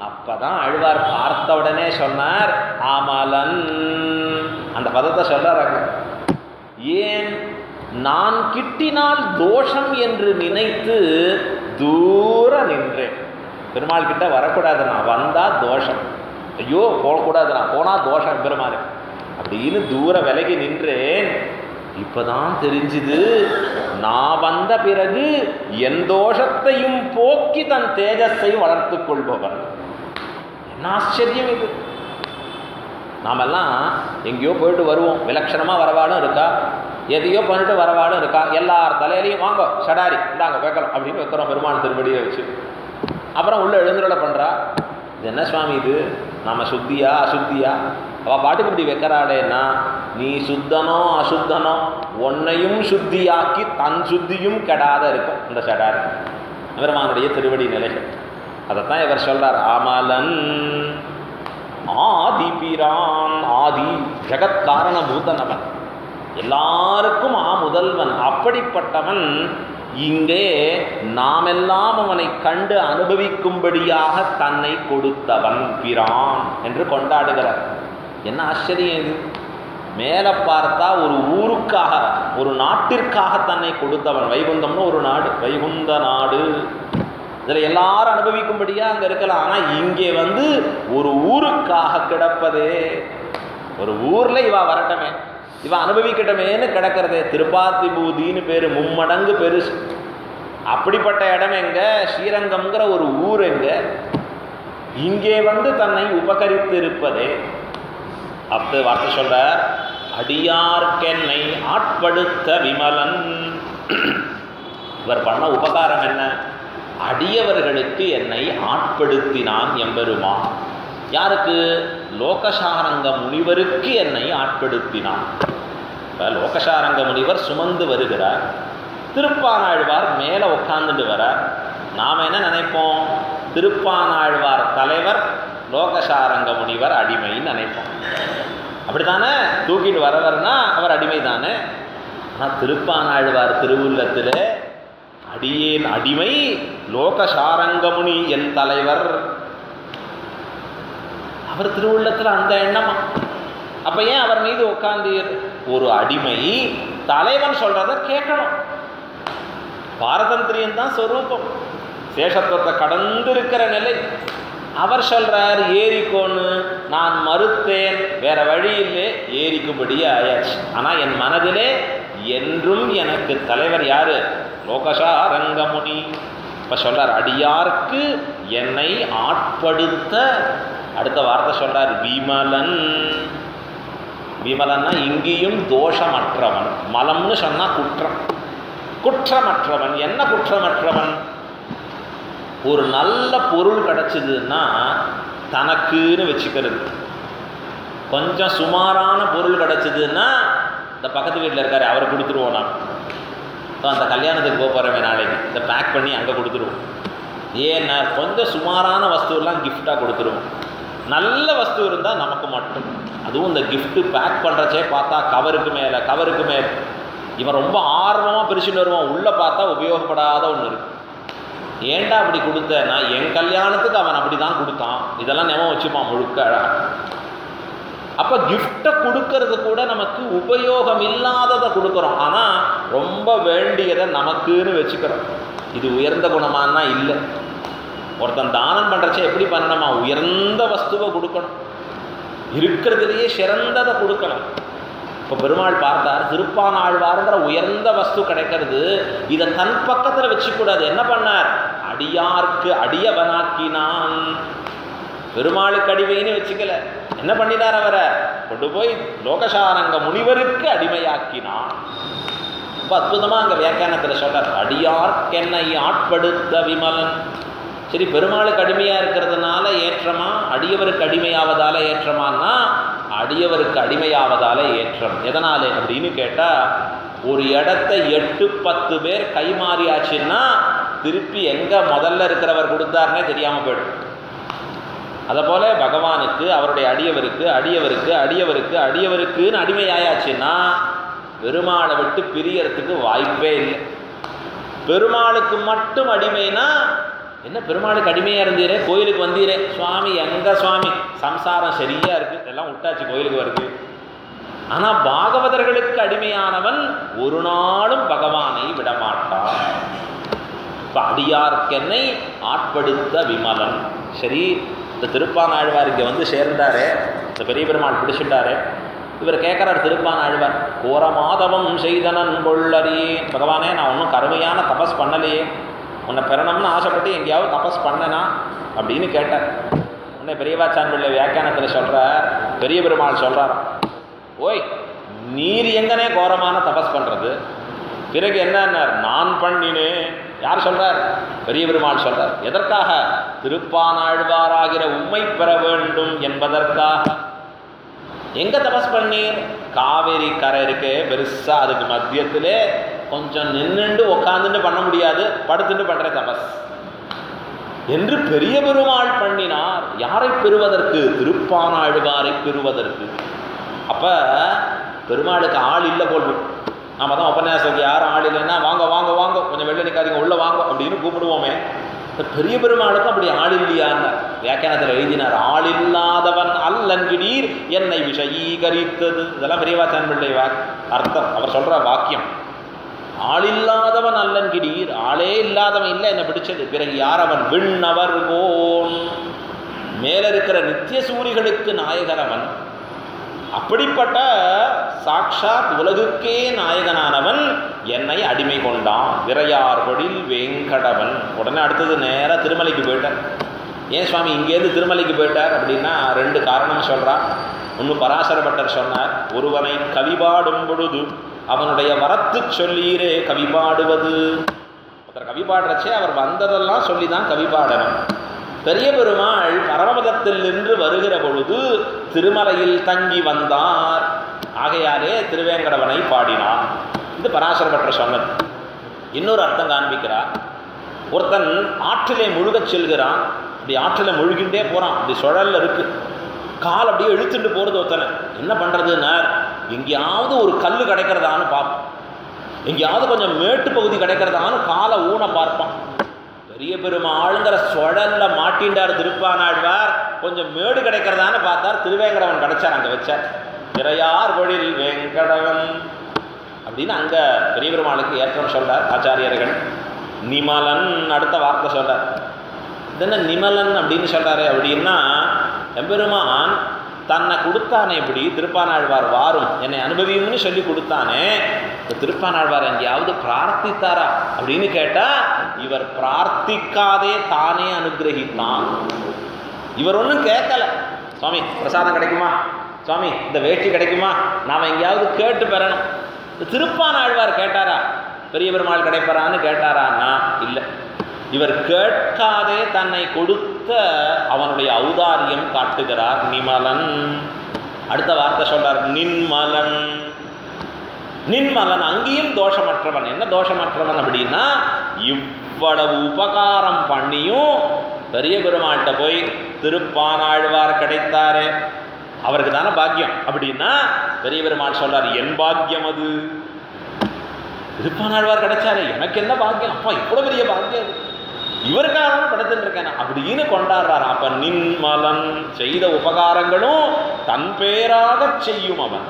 அப்பதான் ஆழ்வார் பார்த்த உடனே சொன்னார், ஆமலன். அந்த பதத்தை சொல்றாங்க. ஏன், நான் கிட்டினால் தோஷம் என்று நினைத்து தூர நின்றேன். பெருமாள் கிட்ட வரக்கூடாது, நான் வந்தா தோஷம், ஐயோ போகக்கூடாது, நான் போனா தோஷம் பெருமாள் அப்படின்னு தூர விலகி நின்றேன். இப்பதான் தெரிஞ்சுது, நான் வந்த பிறகு என் தோஷத்தையும் போக்கி தன் தேஜஸை வளர்த்து கொள்பவர். என்ன ஆச்சரியம் இது. நாமெல்லாம் எங்கேயோ போயிட்டு வருவோம், விலட்சணமாக வரவாடும் இருக்கா, எதையோ பண்ணிட்டு வரவாடும் இருக்கா, எல்லார் தலையிலையும் வாங்க சடாரி இந்தாங்க வைக்கிறோம் அப்படின்னு வைக்கிறோம் பெருமாள் திருப்படியை வச்சு. அப்புறம் உள்ள எழுந்துருள பண்ணுறா. இது என்ன சுவாமி இது, நம்ம சுத்தியா அசுத்தியா? அவள் பாட்டுக்கு இப்படி வைக்கிறாளேன்னா, நீ சுத்தனோ அசுத்தனோ உன்னையும் சுத்தியாக்கி தன் சுத்தியும் கெடாத இருக்கும் இந்த சடாரி. பெருமானுடைய திருவடி நிலைகள். அதைத்தான் இவர் சொல்றார், ஆமலன் ஆதிபிரான். ஆதி ஜெகத்காரண பூதனவன், எல்லாருக்கும் முதல்வன். அப்படிப்பட்டவன் இங்கே நாமெல்லாம் அவனை கண்டு அனுபவிக்கும்படியாக தன்னை கொடுத்தவன் பிரான் என்று கொண்டாடுகிறார். என்ன ஆச்சரியம் இது. மேலே பார்த்தா ஒரு ஊருக்காக, ஒரு நாட்டிற்காக தன்னை கொடுத்தவன். வைகுந்தம்னு ஒரு நாடு, வைகுந்த நாடு, இதில் எல்லாரும் அனுபவிக்கும்படியாக அங்கே இருக்கலாம். ஆனால் இங்கே வந்து ஒரு ஊருக்காக கிடப்பதே, ஒரு ஊரில் இவா வரட்டமே, இவன் அனுபவிக்கட்டமேன்னு கிடக்கிறதே. திருப்பாத்திபூதின்னு பேர், மும்மடங்கு பெருசு. அப்படிப்பட்ட இடம் எங்க, ஸ்ரீரங்கம்ங்கிற ஒரு ஊர் எங்க, இங்கே வந்து தன்னை உபகரித்து இருப்பதே. அப்படி வார்த்தை சொல்ற, அடியார்க்கென்னை ஆட்படுத்த விமலன். இவர் பண்ண உபகாரம் என்ன, அடியவர்களுக்கு என்னை ஆட்படுத்தினான் எம்பெருமான். யாருக்கு, லோகசாரங்க முனிவருக்கு என்னை ஆட்படுத்தினான். இப்போ லோகசாரங்க முனிவர் சுமந்து வருகிறார், திருப்பானாழ்வார் மேலே உட்காந்துட்டு வரார். நாம் என்ன நினைப்போம், திருப்பானாழ்வார் தலைவர், லோகசாரங்க முனிவர் அடிமைன்னு நினைப்போம். அப்படி தானே, தூக்கிட்டு வரவர்னா அவர் அடிமை தானே. ஆனால் திருப்பானாழ்வார் திருவுள்ளத்தில் அடியேன் அடிமை, லோகசாரங்கமுனி என் தலைவர். அவர் திருவுள்ளத்தில் அந்த எண்ணமா. அப்ப ஏன் அவர் மீது உட்கார்ந்தீர்? ஒரு அடிமை தலைவன் சொல்றத கேட்கணும். பாரதந்திரியம் தான் சொரூபம், சேஷத்துவத்தை கடந்து இருக்கிற நிலை. அவர் சொல்றார் ஏரிக்கோன்னு, நான் மறுத்தேன், வேற வழி இல்லை, ஏரிக்கும்படி ஆயாச்சு. ஆனா என் மனதிலே என்றும் எனக்கு தலைவர் யாரு, லோகசாரங்கமுனி. இப்ப சொல்றார் அடியார்க்கு என்னை ஆட்படுத்த. அடுத்த வார்த்தை சொல்றார் விமலன். விமலன்னா இங்கேயும் தோஷமற்றவன். மலம்னு சொன்னா குற்றம், குற்றமற்றவன். என்ன குற்றமற்றவன்? ஒரு நல்ல பொருள் கிடைச்சதுன்னா தனக்குன்னு வச்சுக்கிறது. கொஞ்சம் சுமாரான பொருள் கிடைச்சதுன்னா இந்த பக்கத்து வீட்டில் இருக்காரு அவரை கொடுத்துருவோம். நான் அந்த கல்யாணத்துக்கு போக போகிறவன் நாளைக்கு இந்த பேக் பண்ணி அங்கே கொடுத்துருவோம். ஏன்னா கொஞ்சம் சுமாரான வஸ்துவெல்லாம் கிஃப்டாக கொடுத்துருவோம். நல்ல வஸ்து இருந்தால் நமக்கு மட்டும். அதுவும் இந்த கிஃப்ட்டு பேக் பண்ணுறச்சே பார்த்தா கவருக்கு மேலே கவருக்கு மேலே இவன் ரொம்ப ஆர்வமாக பிரிச்சுட்டு வருவான். உள்ளே பார்த்தா உபயோகப்படாத ஒன்று இருக்குது. ஏன்டா அப்படி கொடுத்தேன்னா என் கல்யாணத்துக்கு அவன் அப்படி தான் கொடுத்தான், இதெல்லாம் ஞாபகம் வச்சுப்பான் முழுக்க. அப்போ கிஃப்டை கொடுக்கறது கூட நமக்கு உபயோகம் இல்லாததை கொடுக்குறோம், ஆனால் ரொம்ப வேண்டியதை நமக்குன்னு வச்சுக்கிறோம். இது உயர்ந்த குணமானா இல்லை. ஒருத்தன் தானம் பண்ணுறச்ச எப்படி பண்ணணுமா, உயர்ந்த வஸ்துவை கொடுக்கணும், இருக்கிறதுலையே சிறந்ததை கொடுக்கணும். இப்போ பெருமாள் பார்த்தார், திருப்பானாழ்வார்ங்கிற உயர்ந்த வஸ்து கிடைக்கிறது, இதை தன் பக்கத்தில் வச்சுக்கூடாது. என்ன பண்ணார், அடியார்க்கு அடியவனாக்கினான். பெருமாளுக்கு அடிமைன்னு வச்சுக்கல, என்ன பண்ணினார், அவரை கொண்டு போய் லோகசாரங்க முனிவருக்கு அடிமையாக்கினான். ரொம்ப அற்புதமாக அங்கே வியாக்கியானத்தில் சொல்றார், அடியார்க்கென்னை ஆட்படுத்த விமலன். சரி, பெருமாளுக்கு அடிமையாக இருக்கிறதுனால ஏற்றமா, அடியவருக்கு அடிமையாவதால ஏற்றமானா அடியவருக்கு அடிமையாவதால ஏற்றம். எதனால அப்படின்னு கேட்டால், ஒரு இடத்த 8-10 பேர் கைமாறியாச்சுன்னா திருப்பி எங்கே முதல்ல இருக்கிறவர் கொடுத்தாருன்னே தெரியாமல் போயிடும். அதை போல பகவானுக்கு அவருடைய அடியவருக்கு அடியவருக்கு அடியவருக்கு அடியவருக்குன்னு அடிமையாயாச்சுன்னா பெருமாளை விட்டு பிரியறதுக்கு வாய்ப்பே இல்லை. பெருமாளுக்கு மட்டும் அடிமைனா என்ன, பெருமாளுக்கு அடிமையாக இருந்தீரே, கோயிலுக்கு வந்தீரே, சுவாமி எங்கே சுவாமி சம்சாரம் சரியாக இருக்குது, எல்லாம் விட்டாச்சு கோயிலுக்கு வருது. ஆனால் பாகவதர்களுக்கு அடிமையானவன் ஒரு நாளும் பகவானை விடமாட்டான். இப்போ அடியார்க்கென்னை ஆட்படுத்த விமலன். சரி, இந்த திருப்பானாழ்வார் இங்கே வந்து சேர்ந்தாரே, இந்த பெரிய பெருமாள் பிடிச்சிட்டாரே, இவர் கேட்குறார் திருப்பானாழ்வார், கோர மாதவம் செய்தனன் கொள்ளறியே, பகவானே நான் ஒன்றும் கருமையான தபஸ் பண்ணலையே, உன்னை பெறணும்னு ஆசைப்பட்டு எங்கேயாவது தபஸ் பண்ணனா அப்படின்னு கேட்டார். உன்னை பெரியவாச்சான்பிள்ளை வியாக்கியானத்தில் சொல்கிறார், பெரிய பெருமாள் சொல்கிறார், ஓய் நீர் எங்கனே கோரமான தபஸ் பண்ணுறது, பிறகு என்னன்னார், நான் பண்ணினேன். யார் சொல்கிறார், பெரிய பெருமாள் சொல்கிறார். எதற்காக, திருப்பானாழ்வாராகிற உம்மை பெற வேண்டும் என்பதற்காக. எங்கே தபஸ் பண்ணீர், காவேரி கரை இருக்கே பெருசா, அதுக்கு மத்தியத்திலே கொஞ்சம் நின்றுண்டு உக்காந்துட்டு பண்ண முடியாது, படுத்துட்டு பண்ணுற தபஸ் என்று பெரிய பெருமாள் பண்ணினார். யாரை பெறுவதற்கு, திருப்பானாழ்வாரை பெறுவதற்கு. அப்போ பெருமாளுக்கு ஆள் இல்லை போல். நாம தான் உபன்யாசத்துக்கு யாரும் ஆள் இல்லைன்னா வாங்க வாங்க வாங்க கொஞ்சம் வெளில நிற்காதீங்க உள்ள வாங்க அப்படின்னு கூப்பிடுவோமே. பெரிய பெருமாளுக்கு அப்படி ஆள் இல்லையான்னு வியாக்கியானத்தில் எழுதினார், ஆள் இல்லாதவன் அல்லன்கிடீர் என்னை விஷயீகரித்தது. இதெல்லாம் பெரியவாச்சான் பிள்ளை அர்த்தம், அவர் சொல்ற வாக்கியம். ஆள் இல்லாதவன் அல்லன்கிடீர், ஆளே இல்லாதவன் இல்லை என்னை பிடிச்சது. பிறகு யார் அவன், விண்ணவர் கோன், மேல இருக்கிற நித்திய சூரிகளுக்கு நாயகன் அவன். அப்படிப்பட்ட சாட்சாத் உலகுக்கே நாயகனானவன் என்னை அடிமை கொண்டான். விரையார்பொழில் வேங்கடவன். உடனே அடுத்தது நேராக திருமலைக்கு போயிட்டார். ஏன் சுவாமி இங்கேருந்து திருமலைக்கு போயிட்டார் அப்படின்னா 2 காரணம் சொல்கிறார். ஒன்று பராசர பட்டர் சொன்னார், ஒருவனை கவிபாடும் பொழுது அவனுடைய வரத்து சொல்லீரே கவிபாடுவது. ஒருத்தர் கவிபாடுறச்சே அவர் வந்ததெல்லாம் சொல்லி தான் கவிபாடணும். பெரிய பெருமாள் பரமபதத்தில் நின்று வருகிற பொழுது திருமலையில் தங்கி வந்தார், ஆகையாலே திருவேங்கடவனை பாடினார். இது பராசர பட்டர் சொன்னது. இன்னொரு அர்த்தம் காண்பிக்கிறார். ஒருத்தன் ஆற்றிலே முழுகச் செல்கிறான், இப்படி ஆற்றில் முழுகின்றே போகிறான், இப்படி சுழல்ல இருக்கு, கால் அப்படியே இழுத்துட்டு போகிறது. ஒருத்தனை என்ன பண்ணுறதுன்னா, எங்கேயாவது ஒரு கல் கிடைக்கிறதான்னு பார்ப்பான், எங்கேயாவது கொஞ்சம் மேட்டு பகுதி கிடைக்கிறதான்னு காலை ஊன பார்ப்பான். பெரிய பெருமாளுங்கிற சுழல்ல மாட்டின்றார் திருப்பானாழ்வார், கொஞ்சம் மேடு கிடைக்கிறதான்னு பார்த்தார், திருவேங்கடவன் கிடைச்சார், அங்கே வச்சார். விரையார் பொழில் வேங்கடவன் அப்படின்னு அங்கே பெரிய பெருமாளுக்கு ஏற்றம் சொல்றார் ஆச்சாரியர்கள். நிமலன் அடுத்த வார்த்தை சொல்றார். இதென்ன நிமலன் அப்படின்னு சொல்றாரு அப்படின்னா, எம்பெருமான் தன்னை கொடுத்தானே, இப்படி திருப்பானாழ்வார் வாரும் என்னை அனுபவியும்னு சொல்லி கொடுத்தானே, திருப்பானாழ்வார் எங்கேயாவது பிரார்த்தித்தாரா அப்படின்னு கேட்டால், இவர் பிரார்த்திக்காதே தானே அனுகிரகித்தான். இவர் ஒன்றும் கேட்கல, சுவாமி பிரசாதம் கிடைக்குமா, சுவாமி இந்த வேட்டி கிடைக்குமா, நாம் எங்கேயாவது கேட்டு பெறணும். திருப்பானாழ்வார் கேட்டாரா, பெரிய பெருமாள் கிடைப்பாரான்னு கேட்டாரான்னா இல்லை. இவர் கேட்காதே தன்னை கொடுத்த அவனுடைய ஔதாரியம் காட்டுகிறார். நிமலன் அடுத்த வார்த்தை சொல்றார், நின்மலன். நின்மலன் அங்கேயும் தோஷமற்றவன். என்ன தோஷமற்றவன் அப்படின்னா, இவ்வளவு உபகாரம் பண்ணியும் பெரிய பெருமாள்கிட்ட போய் திருப்பானாழ்வார் கிடைத்தாரே அவருக்கு தானே பாக்கியம் அப்படின்னா, பெரிய பெருமாள் சொல்றார், என் பாக்கியம் அது. திருப்பானாழ்வார் கிடைச்சாரு, எனக்கு என்ன பாக்கியம், அப்பா இவ்வளவு பெரிய பாக்கியம் அது. இவருக்காக தான் படுத்துட்டு இருக்கேன் அப்படின்னு கொண்டாடுறாரு. அப்ப நின்மலன் செய்த உபகாரங்களும் தன் பேராக செய்யும் அவன்.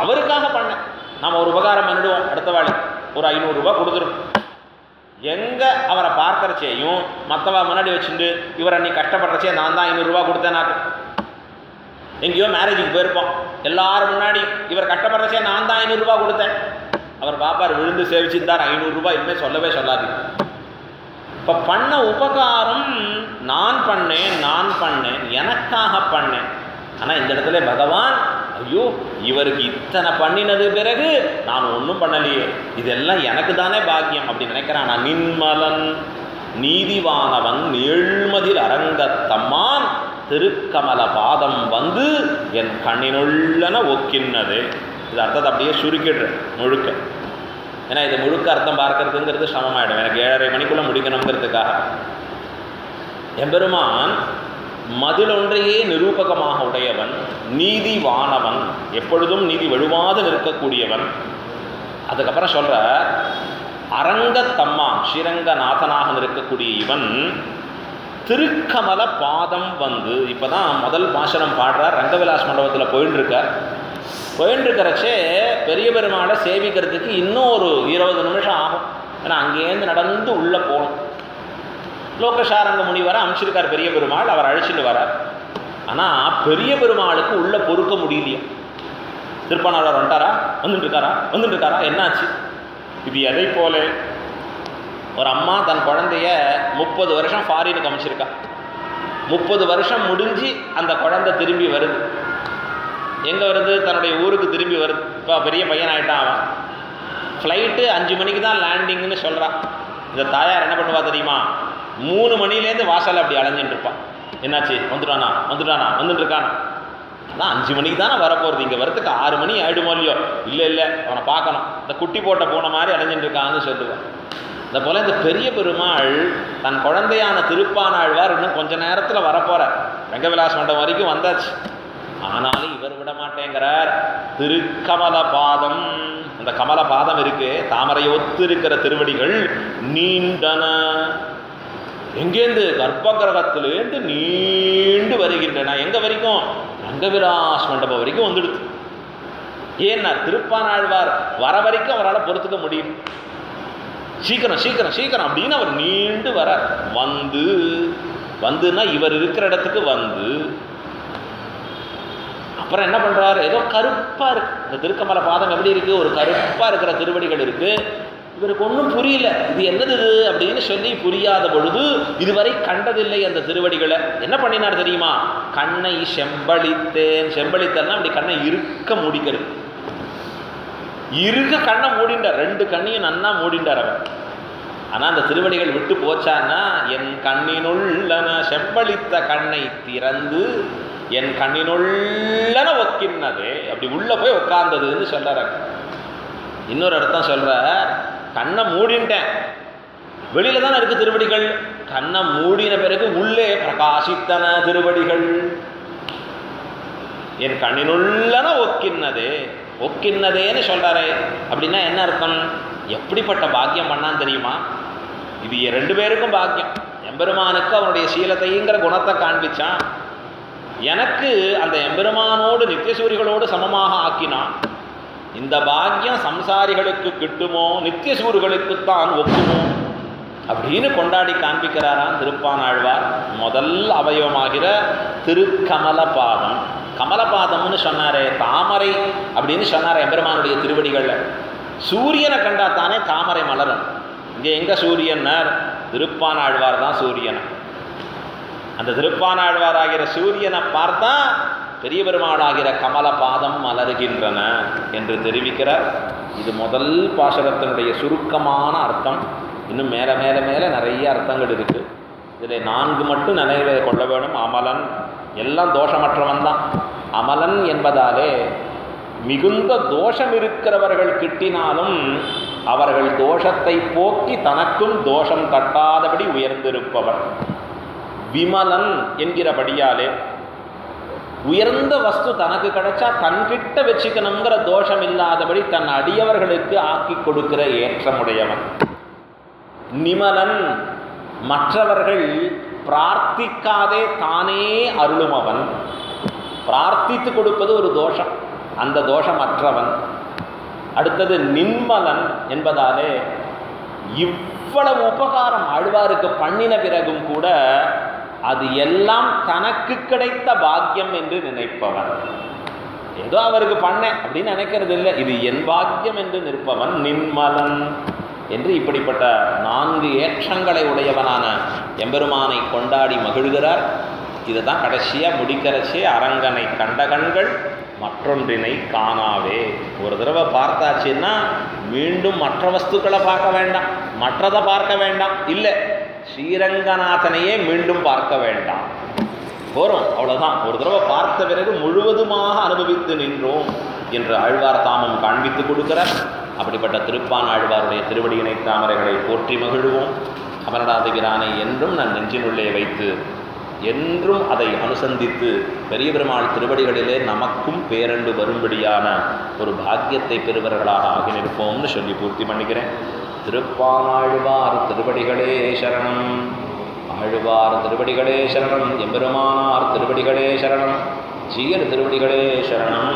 அவருக்காக பண்ண நம்ம ஒரு உபகாரம் பண்ணிடுவோம், அடுத்த வேலை ஒரு 500 ரூபாய் கொடுத்துரும். எங்க அவரை பார்க்கறச்சேயும் மற்றவா முன்னாடி வச்சுட்டு இவரை நீ கஷ்டப்படுறச்சே நான் தான் 500 ரூபா கொடுத்தேன். எங்கேயோ மேரேஜுக்கு போயிருப்போம், எல்லாரும் முன்னாடி இவர் கஷ்டப்படுறச்சே நான் தான் 500 ரூபா கொடுத்தேன். அவர் பாப்பார் விழுந்து சேவிச்சுட்டார் 500 ரூபாய் இனிமேல் சொல்லவே சொல்லாது. இப்போ பண்ண உபகாரம் நான் பண்ணேன் எனக்காக பண்ணேன். ஆனால் இந்த இடத்துல பகவான் ஐயோ இவருக்கு இத்தனை பண்ணினது பிறகு நான் ஒன்றும் பண்ணலையே, இதெல்லாம் எனக்கு தானே பாக்கியம் அப்படி நினைக்கிறான். நான் நின்மலன் நீதிவானவன் நீழ்மதில் அரங்கத்தம்மான் திருக்கமல பாதம் வந்து என் கண்ணினுள்ளன ஒக்கின்னது. இது அர்த்தத்தை அப்படியே சுருக்கிடுறேன் முழுக்க. ஏன்னா இது முழுக்க அர்த்தம் பார்க்கறதுங்கிறது சமமாயிடும், எனக்கு 7:30 மணிக்குள்ளே முடிக்கணுங்கிறதுக்காக. எம்பெருமான் மதிலொன்றையே நிரூபகமாக உடையவன், நீதிவானவன், எப்பொழுதும் நீதி வழுவாது நிற்கக்கூடியவன். அதுக்கப்புறம் சொல்ற அரங்கத்தம்மான் ஸ்ரீரங்கநாதனாக நிற்கக்கூடிய இவன் திருக்கமல பாதம் வந்து இப்போ தான் முதல் பாசனம் பாடுறார். ரங்கவிலாஸ் மண்டபத்தில் போயின்னு இருக்கிறச்சே பெரிய பெருமாளை சேவிக்கிறதுக்கு இன்னும் ஒரு 20 நிமிஷம் ஆகும். ஏன்னா அங்கேருந்து நடந்து உள்ளே போகணும். லோகசாரங்க முனிவரை அனுப்பிச்சிருக்கார் பெரிய பெருமாள், அவர் அழைச்சிட்டு வரார். ஆனால் பெரிய பெருமாளுக்கு உள்ளே பொறுக்க முடியலையே. திருப்பானாளர் வந்துட்டு இருக்காரா என்னாச்சு? இது எதை போல ஒரு அம்மா தன் குழந்தைய 30 வருஷம் ஃபாரினுக்கு அமைச்சிருக்கா. 30 வருஷம் முடிஞ்சு அந்த குழந்தை திரும்பி வருது. எங்கே வருது? தன்னுடைய ஊருக்கு திரும்பி வருது. இப்போ பெரிய பையன் ஆகிட்டான் அவன். ஃப்ளைட்டு 5 மணிக்கு தான் லேண்டிங்னு சொல்கிறான். இந்த தாயார் என்ன பண்ணுவா தெரியுமா? 3 மணிலேருந்து வாசல் அப்படி அலைஞ்சிட்டு இருப்பான். என்னாச்சு? வந்துட்டு இருக்கானா? அதான் 5 மணிக்கு தானே வரப்போகிறது, இங்கே வரத்துக்கு 6 மணி ஆகிடுமோ இல்லையோ? இல்லை அவனை பார்க்கணும், இந்த குட்டி போட்ட போன மாதிரி அலைஞ்சிட்டு இருக்கான்னு சொல்லுவான். இந்த போல் இந்த பெரிய பெருமாள் தன் குழந்தையான திருப்பானாழ்வார் இன்னும் கொஞ்ச நேரத்தில் வரப்போகிறார். ரங்கவிலாஸ் மண்டபம் வரைக்கும் வந்தாச்சு. ஆனாலும் இவர் விட மாட்டேங்கிறார். திருக்கமல பாதம், அந்த கமல பாதம் இருக்கு, தாமரையொத்து இருக்கிற திருவடிகள் நீண்டன. எங்கேருந்து? கர்ப்ப கிரகத்திலேருந்து நீண்டு வருகின்றன. எங்கே வரைக்கும்? ரங்கவிலாஸ் மண்டபம் வரைக்கும் வந்துடுது. ஏன்னா திருப்பானாழ்வார் வர வரைக்கும் அவரால் பொறுத்துக்க முடியும். சீக்கிரம் அப்படின்னு அவர் நீண்டு வர வந்துன்னா இவர் இருக்கிற இடத்துக்கு வந்து அப்புறம் என்ன பண்ணுறாரு? ஏதோ கருப்பாக இருக்கு இந்த திருக்கமல பாதம். எப்படி இருக்குது? ஒரு கருப்பாக இருக்கிற திருவடிகள் இருக்குது. இவருக்கு ஒன்றும் புரியல, இது என்னது அப்படின்னு சொல்லி புரியாத பொழுது இதுவரை கண்டதில்லை அந்த திருவடிகளை. என்ன பண்ணினார் தெரியுமா? கண்ணை செம்பளித்தேன்னா அப்படி கண்ணை இருக்க மூடிக்கிறது. கண்ணை மூடிண்டார், 2 கண்ணையும் நன்னா மூடிண்டார் அவர். ஆனால் அந்த திருவடிகள் விட்டு போச்சான்னா என் கண்ணினுள்ளன செம்பளித்த கண்ணை திறந்து என் கண்ணினுள்ளன ஒக்கின்னது, அப்படி உள்ள போய் உட்கார்ந்ததுன்னு சொல்றாரு. இன்னொரு அர்த்தம் சொல்ற, கண்ணை மூடின்ட்டேன், வெளியில தானே இருக்கு திருவடிகள். கண்ணை மூடின பிறகு உள்ளே பிரகாசித்தன திருவடிகள். என் கண்ணினுள்ளன ஒக்கின்னதேன்னு சொல்றாரு. அப்படின்னா என்ன அர்த்தம்? எப்படிப்பட்ட பாக்கியம் பண்ணான்னு தெரியுமா? இது 2 பேருக்கும் பாக்கியம். எம்பெருமானுக்கு அவனுடைய சீலத்தைங்கிற குணத்தை காண்பிச்சான். எனக்கு அந்த எம்பெருமானோடு நித்தியசூரிகளோடு சமமாக ஆக்கினான். இந்த பாக்கியம் சம்சாரிகளுக்கு கிட்டுமோ நித்தியசூர்களுக்குத்தான் ஒக்குமோ அப்படின்னு கொண்டாடி காண்பிக்கிறாராம் திருப்பானாழ்வார். முதல் அவயவமாகிற திருக்கமல பாதம். கமலபாதம்னு சொன்னாரே, தாமரை அப்படின்னு சொன்னார் எம்பெருமானுடைய திருவடிகளில். சூரியனை கண்டா தானே தாமரை மலரும். இங்கே எங்கே சூரியன்னார்? திருப்பானாழ்வார் தான் சூரியனை. அந்த திருப்பானாழ்வார் ஆகிற சூரியனை பார்த்தா பெரிய பெருமாளாகிற கமல பாதம் மலருகின்றன என்று தெரிவிக்கிறார். இது முதல் பாசுரத்தினுடைய சுருக்கமான அர்த்தம். இன்னும் மேலே மேலே மேலே நிறைய அர்த்தங்கள் இருக்குது. இதில் 4 மட்டும் நினைவில் கொள்ள வேணும். அமலன், எல்லாம் தோஷமற்றவன் தான். அமலன் என்பதாலே மிகுந்த தோஷம் இருக்கிறவர்கள் கிட்டினாலும் அவர்கள் தோஷத்தை போக்கி தனக்கும் தோஷம் தட்டாதபடி உயர்ந்திருப்பவர். விமலன் என்கிறபடியாலே உயர்ந்த வஸ்து தனக்கு கிடைச்சா தன்கிட்ட வச்சுக்கணுங்கிற தோஷம் இல்லாதபடி தன் அடியவர்களுக்கு ஆக்கி கொடுக்கிற ஏற்றமுடையவன். நிமலன் மற்றவர்கள் பிரார்த்திக்காதே தானே அருளும் அவன். பிரார்த்தித்து கொடுப்பது ஒரு தோஷம், அந்த தோஷம் அற்றவன். அடுத்தது நின்மலன் என்பதாலே இவ்வளவு உபகாரம் ஆழ்வாருக்கு பண்ணின பிறகும் கூட அது எல்லாம் தனக்கு கிடைத்த பாக்கியம் என்று நினைப்பவன். ஏதோ அவருக்கு பண்ணேன் அப்படின்னு நினைக்கிறது இல்லை, இது என் பாக்கியம் என்று நிற்பவன் நின்மலன் என்று இப்படிப்பட்ட 4 ஏற்றங்களை உடையவனான எம்பெருமானை கொண்டாடி மகிழ்கிறார். இதை தான் கடைசியாக முடிக்கிறச்சே அரங்கனை கண்ட கண்கள் மற்றொன்றினை காணாவே. ஒரு தடவை பார்த்தாச்சுன்னா மீண்டும் மற்ற வஸ்துக்களை பார்க்க வேண்டாம், மற்றதை பார்க்க வேண்டாம், இல்லை ஸ்ரீரங்கநாதனையே மீண்டும் பார்க்க வேண்டாம், போகிறோம் அவ்வளோதான். ஒரு தடவை பார்த்த பிறகு முழுவதுமாக அனுபவித்து நின்றோம் என்று ஆழ்வார் தாமம் காண்பித்து கொடுக்கிறார். அப்படிப்பட்ட திருப்பான் ஆழ்வாருடைய திருவடியினை தாமரைகளை போற்றி மகிழ்வோம். அமரநாதபிரானை என்றும் நான் நெஞ்சினுள்ளே வைத்து என்றும் அதை அனுசந்தித்து பெரிய பெருமாள் திருவடிகளிலே நமக்கும் பேரண்டு வரும்படியான ஒரு பாக்கியத்தை பெறுவர்களாக ஆகி நிற்போம்னு சொல்லி பூர்த்தி பண்ணிக்கிறேன். திருப்பானாழ்வார் திருவடிகளே சரணம். ஆழ்வார் திருவடிகளே சரணம். எம்பெருமானார் திருவடிகளே சரணம். ஜீயர் திருவடிகளே சரணம்.